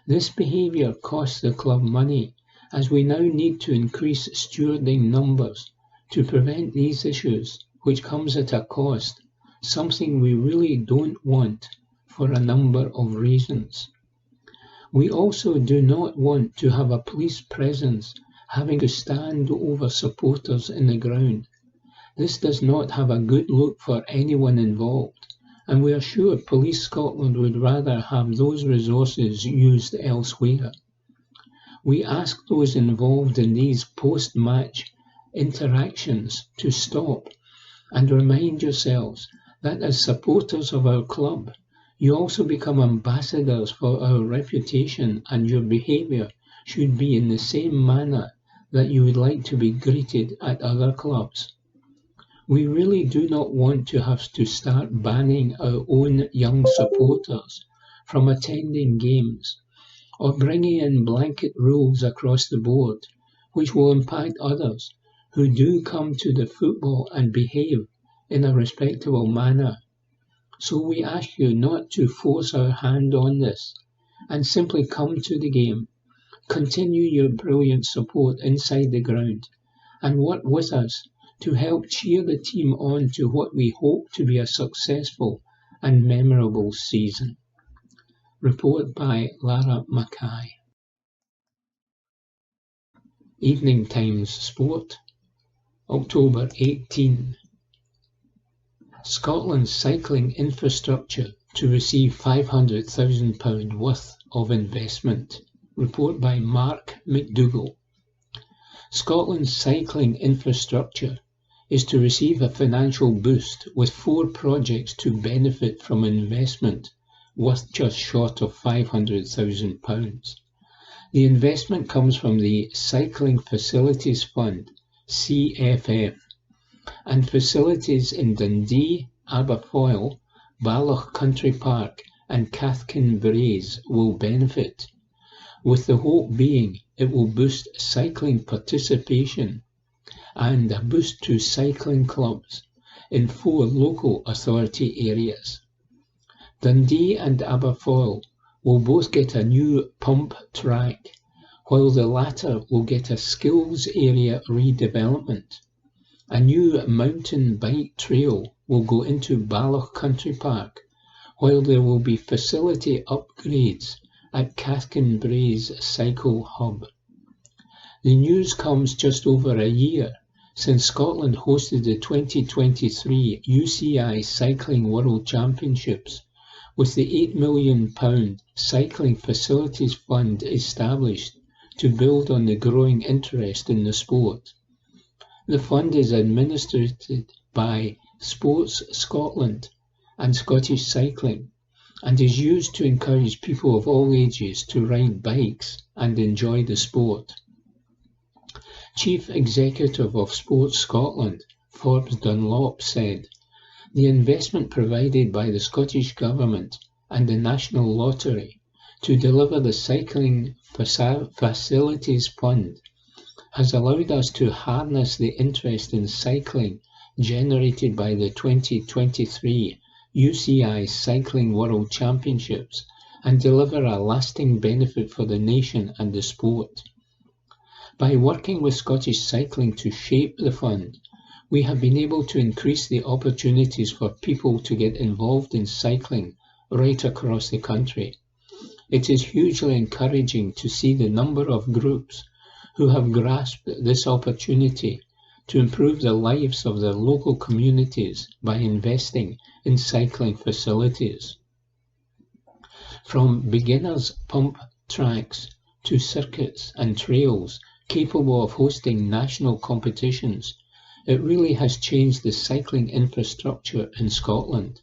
This behaviour costs the club money, as we now need to increase stewarding numbers to prevent these issues, which comes at a cost, something we really don't want for a number of reasons. We also do not want to have a police presence having to stand over supporters in the ground. This does not have a good look for anyone involved, and we are sure Police Scotland would rather have those resources used elsewhere. We ask those involved in these post-match interactions to stop and remind yourselves that as supporters of our club, you also become ambassadors for our reputation, and your behaviour should be in the same manner that you would like to be greeted at other clubs. We really do not want to have to start banning our own young supporters from attending games, or bringing in blanket rules across the board, which will impact others who do come to the football and behave in a respectable manner. So we ask you not to force our hand on this and simply come to the game. Continue your brilliant support inside the ground and work with us to help cheer the team on to what we hope to be a successful and memorable season. Report by Lara Mackay. Evening Times Sport, October 18. Scotland's cycling infrastructure to receive £500,000 worth of investment. Report by Mark McDougall. Scotland's cycling infrastructure is to receive a financial boost with 4 projects to benefit from investment worth just short of £500,000. The investment comes from the Cycling Facilities Fund, CFF, and facilities in Dundee, Aberfoyle, Balloch Country Park and Cathkin Braes will benefit, with the hope being it will boost cycling participation and a boost to cycling clubs in 4 local authority areas. Dundee and Aberfoyle will both get a new pump track, while the latter will get a skills area redevelopment. A new mountain bike trail will go into Balloch Country Park, while there will be facility upgrades at Cathkin Braes Cycle Hub. The news comes just over a year since Scotland hosted the 2023 UCI Cycling World Championships, with the £8 million Cycling Facilities Fund established to build on the growing interest in the sport. The fund is administered by Sports Scotland and Scottish Cycling and is used to encourage people of all ages to ride bikes and enjoy the sport. Chief Executive of Sports Scotland, Forbes Dunlop, said, "The investment provided by the Scottish Government and the National Lottery to deliver the Cycling Facilities Fund has allowed us to harness the interest in cycling generated by the 2023 UCI Cycling World Championships and deliver a lasting benefit for the nation and the sport. By working with Scottish Cycling to shape the fund, we have been able to increase the opportunities for people to get involved in cycling right across the country. It is hugely encouraging to see the number of groups who have grasped this opportunity to improve the lives of their local communities by investing in cycling facilities. From beginners pump tracks to circuits and trails capable of hosting national competitions, it really has changed the cycling infrastructure in Scotland.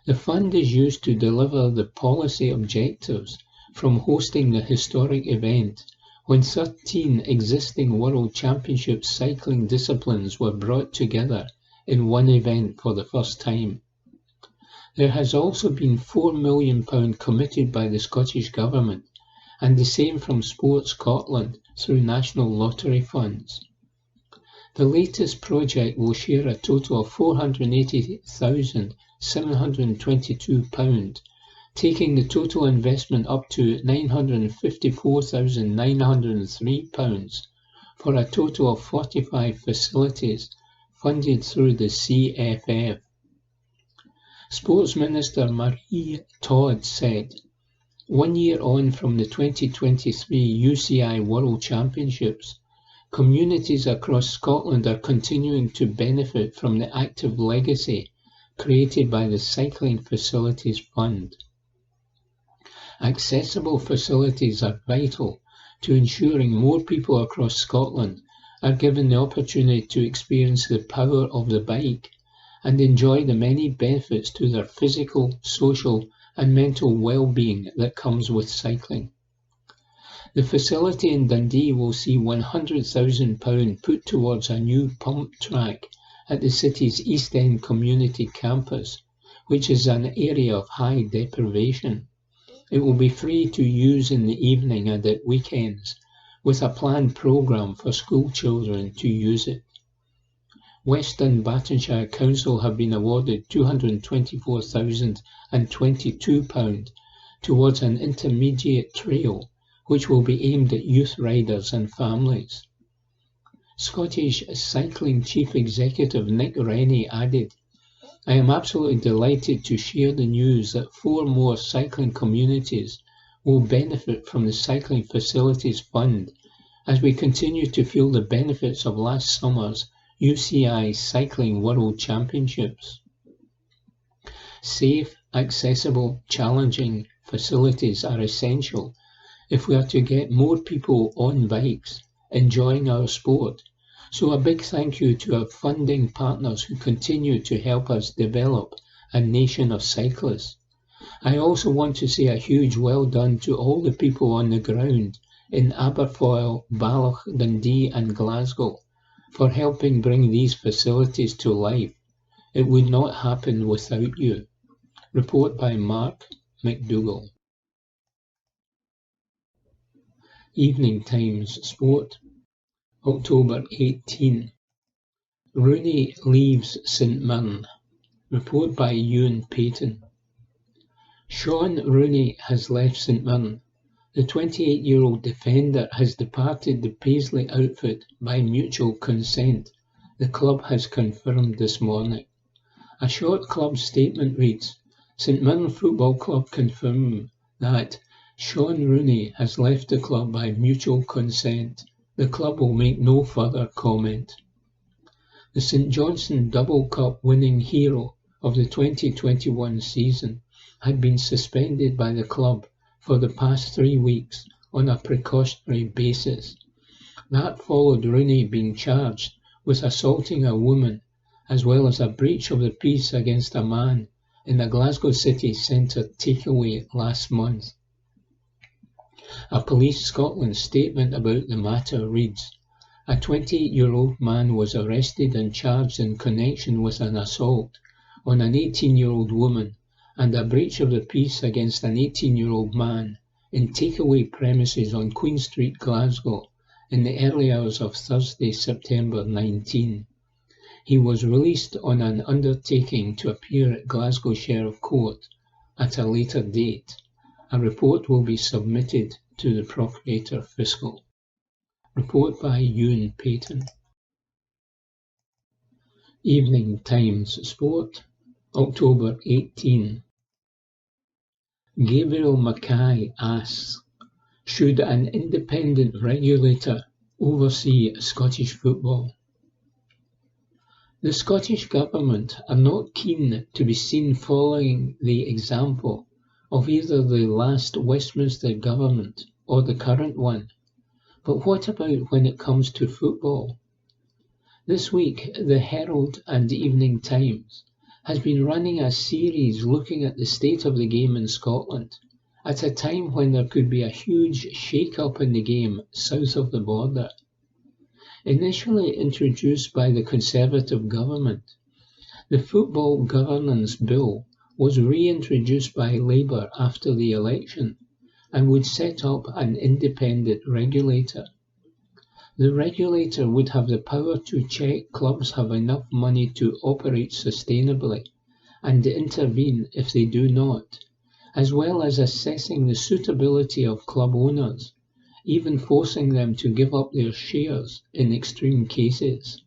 The fund is used to deliver the policy objectives from hosting the historic event when 13 existing World Championship cycling disciplines were brought together in one event for the first time. There has also been £4 million committed by the Scottish Government and the same from Sports Scotland through national lottery funds. The latest project will share a total of £480,722, taking the total investment up to £954,903 for a total of 45 facilities funded through the CFF. Sports Minister Marie Todd said, "1 year on from the 2023 UCI World Championships, communities across Scotland are continuing to benefit from the active legacy created by the Cycling Facilities Fund. Accessible facilities are vital to ensuring more people across Scotland are given the opportunity to experience the power of the bike and enjoy the many benefits to their physical, social and mental well-being that comes with cycling. The facility in Dundee will see £100,000 put towards a new pump track at the city's East End Community Campus, which is an area of high deprivation. It will be free to use in the evening and at weekends, with a planned programme for school children to use it. West Dunbartonshire Council have been awarded £224,022 towards an intermediate trail which will be aimed at youth riders and families. Scottish Cycling Chief Executive Nick Rennie added, "I am absolutely delighted to share the news that 4 more cycling communities will benefit from the Cycling Facilities Fund as we continue to feel the benefits of last summer's UCI Cycling World Championships." Safe, accessible, challenging facilities are essential if we are to get more people on bikes, enjoying our sport. So a big thank you to our funding partners who continue to help us develop a nation of cyclists. I also want to say a huge well done to all the people on the ground in Aberfoyle, Balloch, Dundee and Glasgow for helping bring these facilities to life. It would not happen without you. Report by Mark McDougall. Evening Times Sport, October 18. Rooney leaves St Mirren. Report by Ewan Payton. Sean Rooney has left St Mirren. The 28-year-old defender has departed the Paisley outfit by mutual consent, the club has confirmed this morning. A short club statement reads, St Mirren Football Club confirm that Sean Rooney has left the club by mutual consent. The club will make no further comment. The St Johnstone Double Cup winning hero of the 2021 season had been suspended by the club for the past 3 weeks on a precautionary basis. That followed Rooney being charged with assaulting a woman as well as a breach of the peace against a man in a Glasgow city centre takeaway last month. A Police Scotland statement about the matter reads, a 28-year-old man was arrested and charged in connection with an assault on an 18-year-old woman and a breach of the peace against an 18-year-old man in takeaway premises on Queen Street, Glasgow, in the early hours of Thursday, September 19. He was released on an undertaking to appear at Glasgow Sheriff Court at a later date. A report will be submitted to the Procurator Fiscal. Report by Ewan Payton. Evening Times Sport, October 18. Gabriel Mackay asks, should an independent regulator oversee Scottish football? The Scottish Government are not keen to be seen following the example of either the last Westminster Government or the current one. But what about when it comes to football? This week, the Herald and Evening Times has been running a series looking at the state of the game in Scotland at a time when there could be a huge shake-up in the game south of the border. Initially introduced by the Conservative government, the Football Governance Bill was reintroduced by Labour after the election and would set up an independent regulator. The regulator would have the power to check clubs have enough money to operate sustainably and intervene if they do not, as well as assessing the suitability of club owners, even forcing them to give up their shares in extreme cases.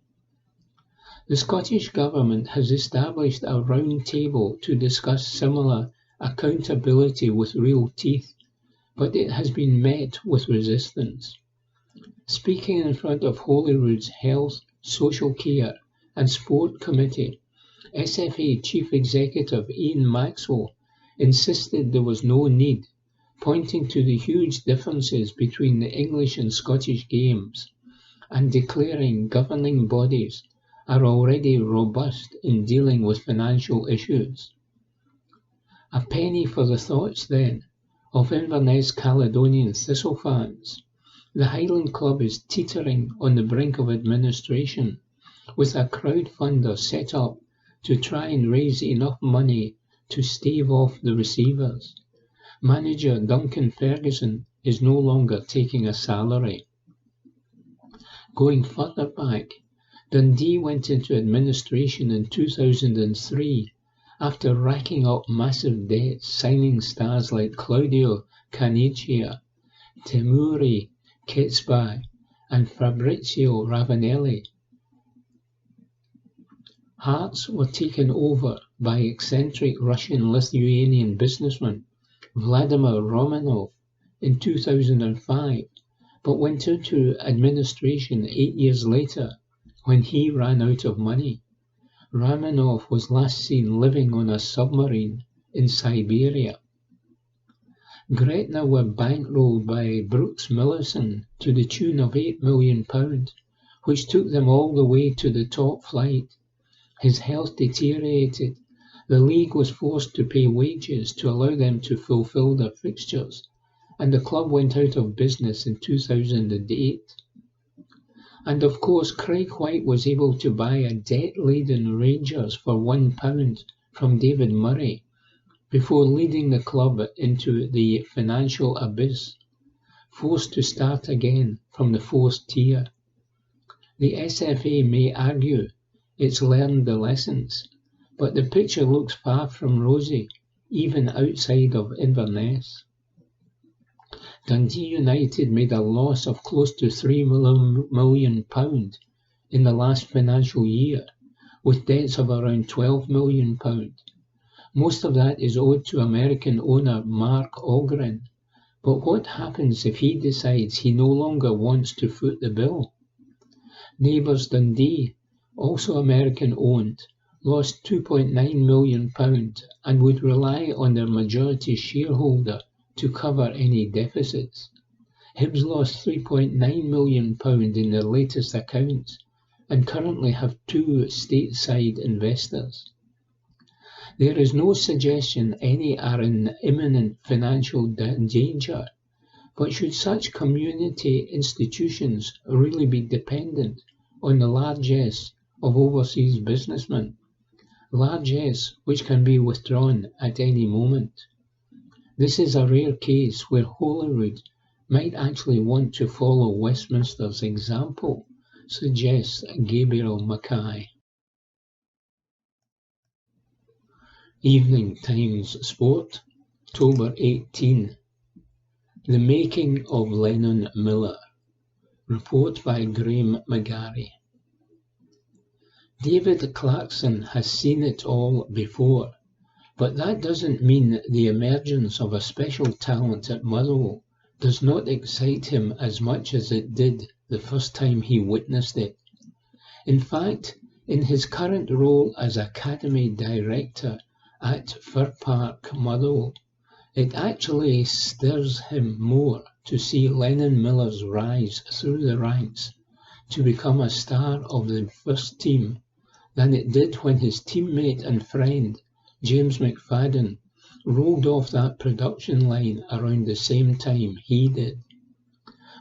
The Scottish Government has established a round table to discuss similar accountability with real teeth, but it has been met with resistance. Speaking in front of Holyrood's Health, Social Care and Sport Committee, SFA Chief Executive Ian Maxwell insisted there was no need, pointing to the huge differences between the English and Scottish games, and declaring governing bodies are already robust in dealing with financial issues. A penny for the thoughts, then, of Inverness Caledonian Thistle fans. The Highland Club is teetering on the brink of administration, with a crowdfunder set up to try and raise enough money to stave off the receivers. Manager Duncan Ferguson is no longer taking a salary. Going further back, Dundee went into administration in 2003 after racking up massive debts, signing stars like Claudio Caniggia, Temuri Ketsbai and Fabrizio Ravanelli. Hearts were taken over by eccentric Russian-Lithuanian businessman Vladimir Romanov in 2005, but went into administration 8 years later when he ran out of money. Romanov was last seen living on a submarine in Siberia. Gretna were bankrolled by Brooks Millison to the tune of £8 million, which took them all the way to the top flight. His health deteriorated. The league was forced to pay wages to allow them to fulfil their fixtures, and the club went out of business in 2008. And of course, Craig White was able to buy a debt-laden Rangers for £1 from David Murray before leading the club into the financial abyss, forced to start again from the fourth tier. The SFA may argue it's learned the lessons, but the picture looks far from rosy, even outside of Inverness. Dundee United made a loss of close to £3 million in the last financial year, with debts of around £12 million. Most of that is owed to American owner Mark Ogren. But what happens if he decides he no longer wants to foot the bill? Neighbours Dundee, also American-owned, lost £2.9 million and would rely on their majority shareholder to cover any deficits. Hibs lost £3.9 million in their latest accounts and currently have 2 stateside investors. There is no suggestion any are in imminent financial danger, but should such community institutions really be dependent on the largesse of overseas businessmen, largesse which can be withdrawn at any moment? This is a rare case where Holyrood might actually want to follow Westminster's example, suggests Gabriel Mackay. Evening Times Sport, October 18. The Making of Lennon Miller. Report by Graham McGarry. David Clarkson has seen it all before, but that doesn't mean the emergence of a special talent at Motherwell does not excite him as much as it did the first time he witnessed it. In fact, in his current role as Academy Director at Fir Park, Motherwell, it actually stirs him more to see Lennon Miller's rise through the ranks to become a star of the first team than it did when his teammate and friend James McFadden rolled off that production line around the same time he did.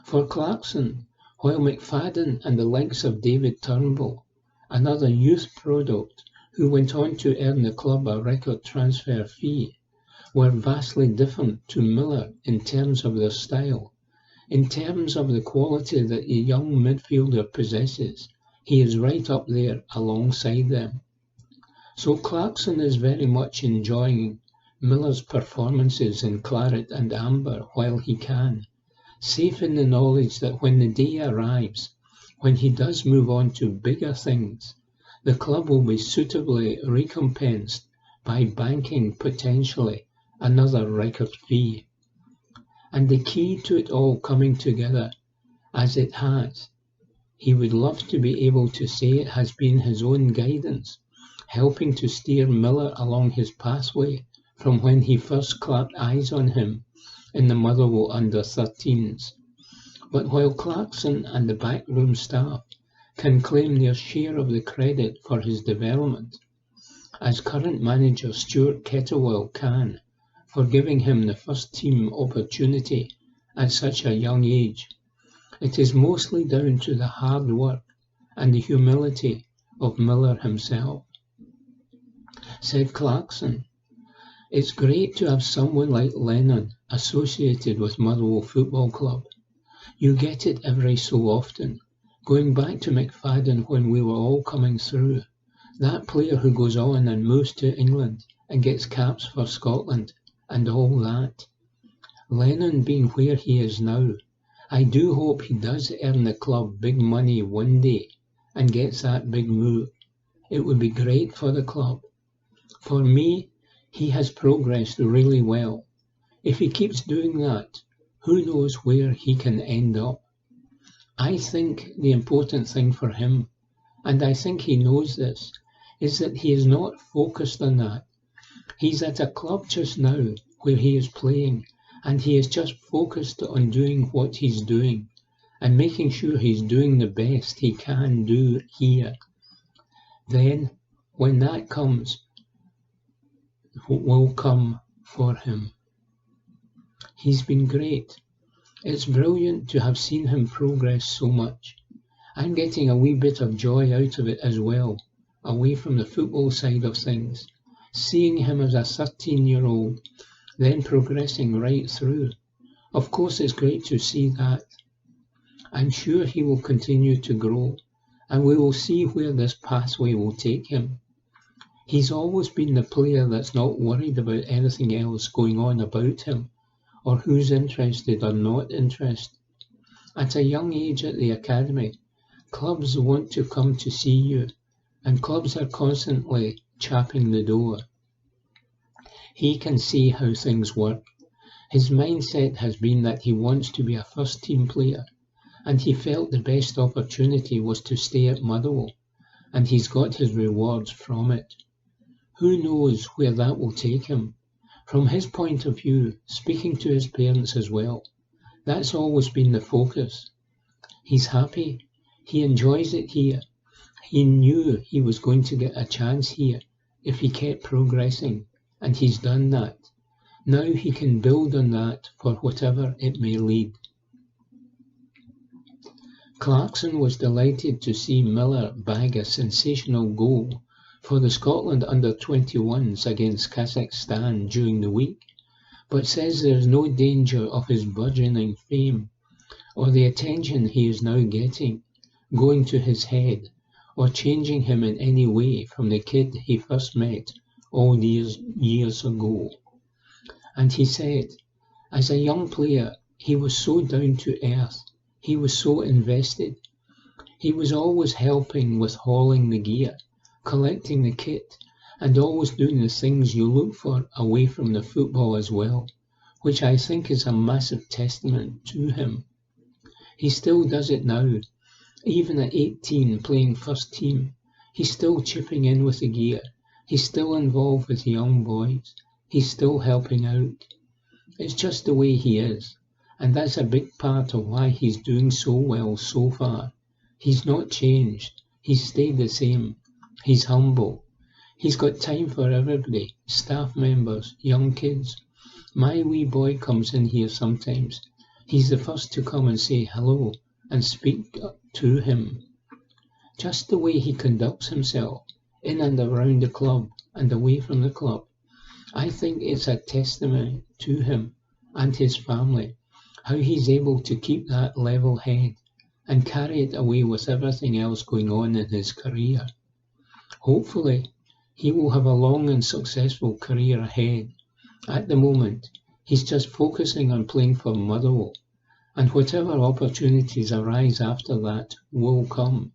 For Clarkson, while McFadden and the likes of David Turnbull, another youth product who went on to earn the club a record transfer fee, were vastly different to Miller in terms of their style. In terms of the quality that the young midfielder possesses, he is right up there alongside them. So Clarkson is very much enjoying Miller's performances in claret and amber while he can, safe in the knowledge that when the day arrives, when he does move on to bigger things, the club will be suitably recompensed by banking potentially another record fee. And the key to it all coming together, as it has, he would love to be able to say it has been his own guidance, helping to steer Miller along his pathway from when he first clapped eyes on him in the Motherwell under-13s. But while Clarkson and the backroom staff can claim their share of the credit for his development, as current manager Stuart Kettlewell can for giving him the first team opportunity at such a young age, it is mostly down to the hard work and the humility of Miller himself. Said Clarkson, "It's great to have someone like Lennon associated with Motherwell Football Club. You get it every so often. Going back to McFadden when we were all coming through, that player who goes on and moves to England and gets caps for Scotland and all that. Lennon being where he is now, I do hope he does earn the club big money one day and gets that big move. It would be great for the club. For me, he has progressed really well. If he keeps doing that, who knows where he can end up. I think the important thing for him, and I think he knows this, is that he is not focused on that. He's at a club just now where he is playing, and he is just focused on doing what he's doing and making sure he's doing the best he can do here. Then, when that comes, what will come for him. He's been great. It's brilliant to have seen him progress so much. I'm getting a wee bit of joy out of it as well, away from the football side of things, seeing him as a 13-year-old, then progressing right through. Of course, it's great to see that. I'm sure he will continue to grow, and we will see where this pathway will take him. He's always been the player that's not worried about anything else going on about him, or who's interested or not interested. At a young age at the academy, clubs want to come to see you, and clubs are constantly chapping the door. He can see how things work. His mindset has been that he wants to be a first-team player, and he felt the best opportunity was to stay at Motherwell, and he's got his rewards from it. Who knows where that will take him? From his point of view, speaking to his parents as well, that's always been the focus. He's happy. He enjoys it here. He knew he was going to get a chance here if he kept progressing, and he's done that. Now he can build on that for whatever it may lead. Clarkson was delighted to see Miller bag a sensational goal for the Scotland under-21s against Kazakhstan during the week, but says there is no danger of his burgeoning fame or the attention he is now getting going to his head or changing him in any way from the kid he first met all these years ago. And he said, as a young player, he was so down to earth, he was so invested. He was always helping with hauling the gear, collecting the kit, and always doing the things you look for away from the football as well, which I think is a massive testament to him. He still does it now. Even at 18 playing first team, he's still chipping in with the gear. He's still involved with young boys. He's still helping out. It's just the way he is, and that's a big part of why he's doing so well so far. He's not changed. He's stayed the same. He's humble. He's got time for everybody, staff members, young kids. My wee boy comes in here sometimes. He's the first to come and say hello and speak to him. Just the way he conducts himself, in and around the club and away from the club. I think it's a testament to him and his family, how he's able to keep that level head and carry it away with everything else going on in his career. Hopefully, he will have a long and successful career ahead. At the moment, he's just focusing on playing for Motherwell, and whatever opportunities arise after that will come,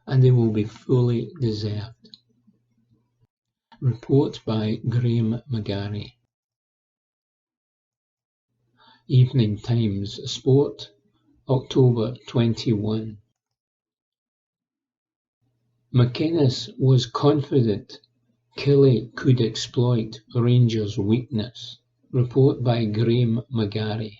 and they will be fully deserved. Report by Graham McGarry. Evening Times Sport, October 21. McInnes was confident Kelly could exploit Rangers' weakness. Report by Graham McGarry.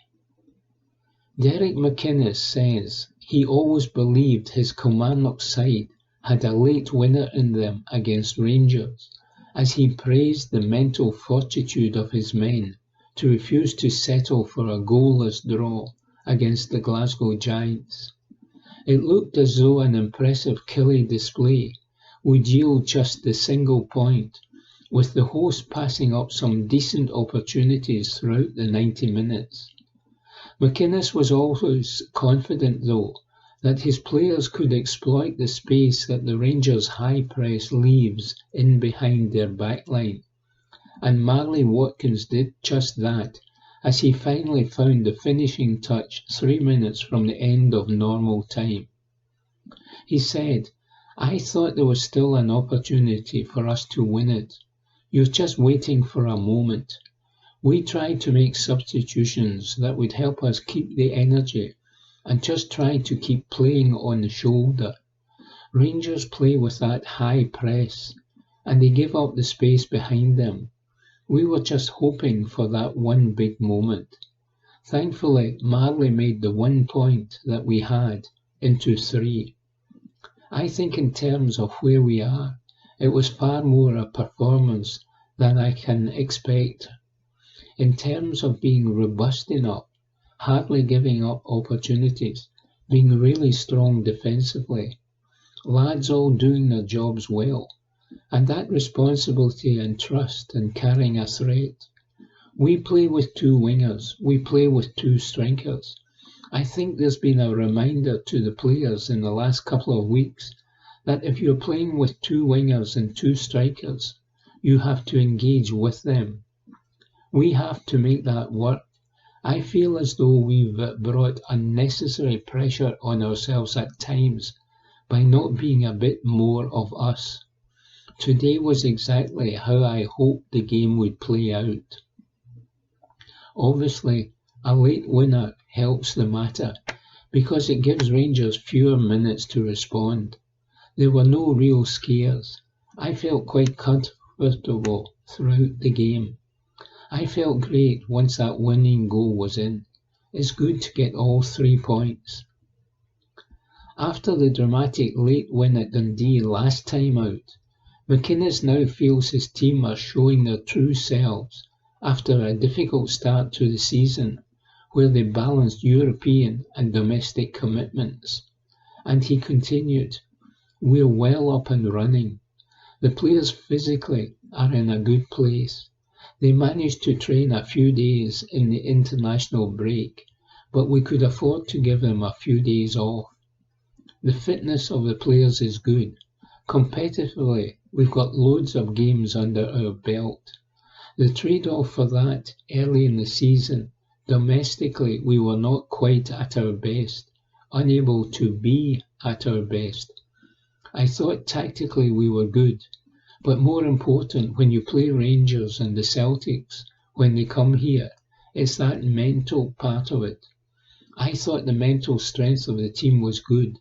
Derek McInnes says he always believed his Kilmarnock side had a late winner in them against Rangers, as he praised the mental fortitude of his men to refuse to settle for a goalless draw against the Glasgow Giants. It looked as though an impressive Killie display would yield just the single point, with the host passing up some decent opportunities throughout the 90 minutes. McInnes was always confident, though, that his players could exploit the space that the Rangers' high press leaves in behind their backline. And Marley Watkins did just that, as he finally found the finishing touch 3 minutes from the end of normal time. He said, "I thought there was still an opportunity for us to win it. You're just waiting for a moment." We tried to make substitutions that would help us keep the energy and just tried to keep playing on the shoulder. Rangers play with that high press and they give up the space behind them. We were just hoping for that one big moment. Thankfully, Marley made the 1 point that we had into 3. I think in terms of where we are, it was far more a performance than I can expect. In terms of being robust enough, hardly giving up opportunities, being really strong defensively, lads all doing their jobs well, and that responsibility and trust in carrying a threat. We play with 2 wingers, we play with 2 strikers. I think there's been a reminder to the players in the last couple of weeks that if you're playing with 2 wingers and 2 strikers, you have to engage with them. We have to make that work. I feel as though we've brought unnecessary pressure on ourselves at times by not being a bit more of us. Today was exactly how I hoped the game would play out. Obviously, a late winner helps the matter because it gives Rangers fewer minutes to respond. There were no real scares. I felt quite comfortable throughout the game. I felt great once that winning goal was in. It's good to get all 3 points. After the dramatic late win at Dundee last time out, McInnes now feels his team are showing their true selves after a difficult start to the season where they balanced European and domestic commitments. And he continued, "We're well up and running. The players physically are in a good place. They managed to train a few days in the international break, but we could afford to give them a few days off. The fitness of the players is good. Competitively, we've got loads of games under our belt. The trade-off for that early in the season, domestically we were not quite at our best, unable to be at our best. I thought tactically we were good, but more important, when you play Rangers and the Celtics, when they come here, it's that mental part of it. I thought the mental strength of the team was good.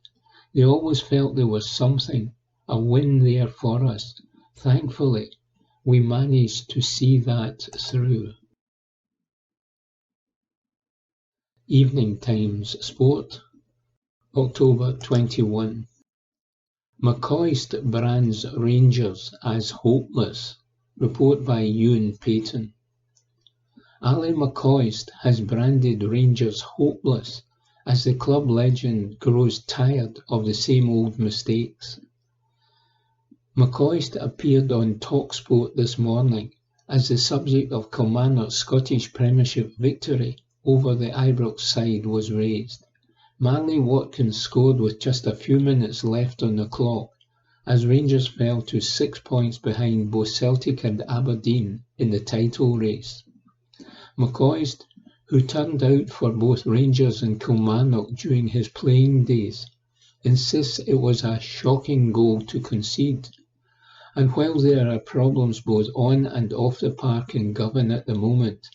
They always felt there was something, a win there for us. Thankfully, we managed to see that through." Evening Times Sport, October 21. McCoist brands Rangers as hopeless. Report by Ewan Payton. Ali McCoist has branded Rangers hopeless as the club legend grows tired of the same old mistakes. McCoist appeared on TalkSport this morning as the subject of Kilmarnock's Scottish Premiership victory over the Ibrox side was raised. Marley Watkins scored with just a few minutes left on the clock as Rangers fell to 6 points behind both Celtic and Aberdeen in the title race. McCoist, who turned out for both Rangers and Kilmarnock during his playing days, insists it was a shocking goal to concede. And while there are problems both on and off the park in Govan at the moment,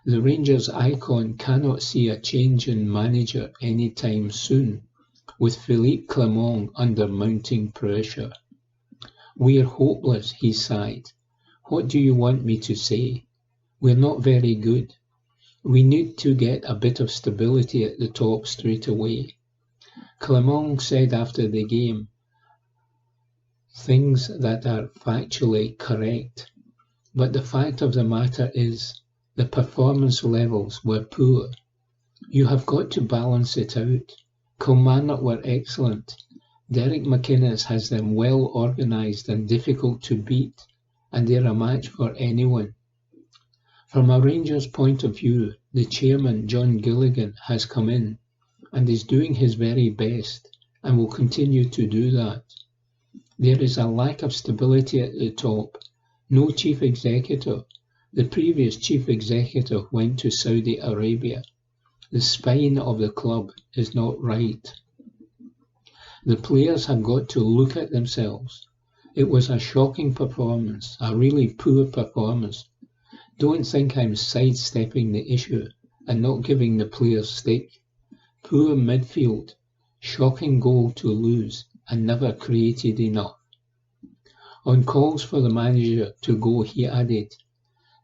the Rangers icon cannot see a change in manager anytime soon, with Philippe Clement under mounting pressure. "We're hopeless," he sighed. "What do you want me to say? We're not very good. We need to get a bit of stability at the top straight away." Clement said after the game things that are factually correct, but the fact of the matter is the performance levels were poor. You have got to balance it out. Kilmarnock were excellent. Derek McInnes has them well organised and difficult to beat, and they're a match for anyone. From a Rangers point of view, the chairman, John Gilligan, has come in. and is doing his very best and will continue to do that. There is a lack of stability at the top. No chief executive. The previous chief executive went to Saudi Arabia. The spine of the club is not right. The players have got to look at themselves. It was a shocking performance, a really poor performance. Don't think I'm sidestepping the issue and not giving the players stick. Poor midfield, shocking goal to lose and never created enough. On calls for the manager to go, he added,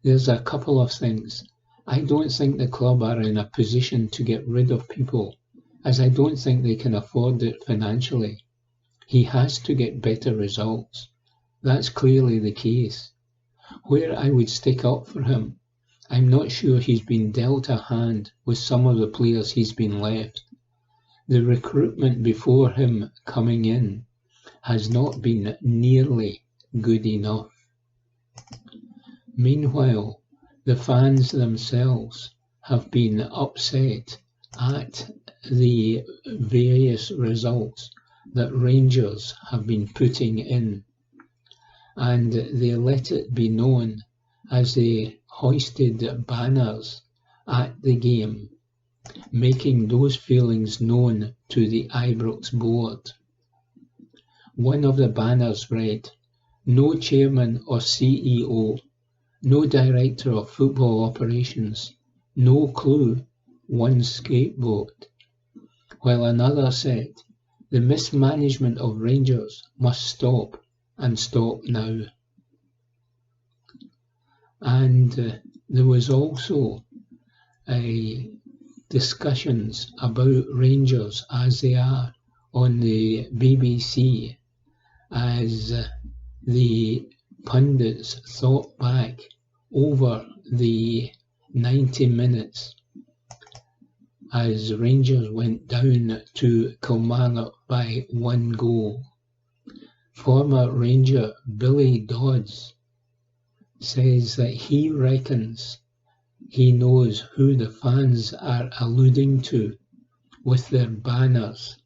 "There's a couple of things. I don't think the club are in a position to get rid of people, as I don't think they can afford it financially. He has to get better results. That's clearly the case. Where I would stick up for him, I'm not sure he's been dealt a hand with some of the players he's been left. The recruitment before him coming in has not been nearly good enough." Meanwhile, the fans themselves have been upset at the various results that Rangers have been putting in, and they let it be known as they hoisted banners at the game, making those feelings known to the Ibrox board. One of the banners read, "No chairman or CEO, no director of football operations, no clue, one scapegoat," while another said, "The mismanagement of Rangers must stop, and stop now." And there was also discussions about Rangers as they are on the BBC, as the pundits thought back over the 90 minutes as Rangers went down to Kilmarnock by 1 goal. Former Ranger Billy Dodds says that he reckons he knows who the fans are alluding to with their banners,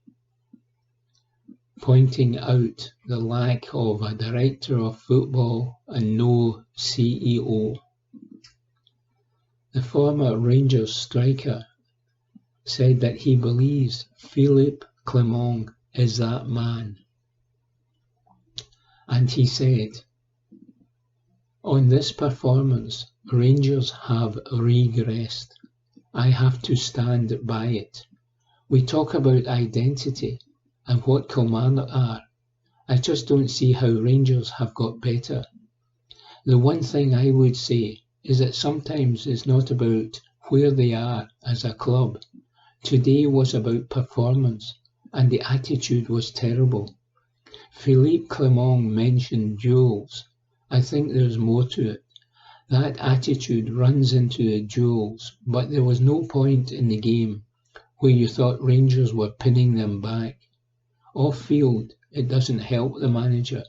pointing out the lack of a director of football and no CEO. The former Rangers striker said that he believes Philippe Clement is that man. And he said, "On this performance, Rangers have regressed. I have to stand by it. We talk about identity and what Kilmarnock are. I just don't see how Rangers have got better. The one thing I would say is that sometimes it's not about where they are as a club. Today was about performance, and the attitude was terrible. Philippe Clement mentioned duels. I think there's more to it. That attitude runs into the duels, but there was no point in the game where you thought Rangers were pinning them back. Off-field, it doesn't help the manager.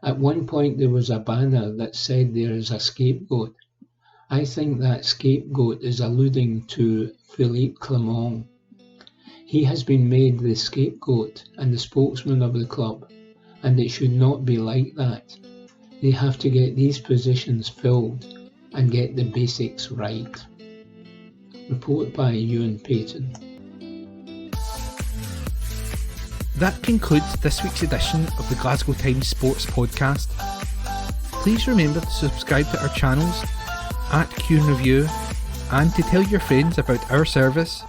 At one point there was a banner that said there is a scapegoat. I think that scapegoat is alluding to Philippe Clement. He has been made the scapegoat and the spokesman of the club, and it should not be like that. They have to get these positions filled and get the basics right." Report by Ewan Payton. That concludes this week's edition of the Glasgow Times Sports podcast. Please remember to subscribe to our channels at Q&Review and to tell your friends about our service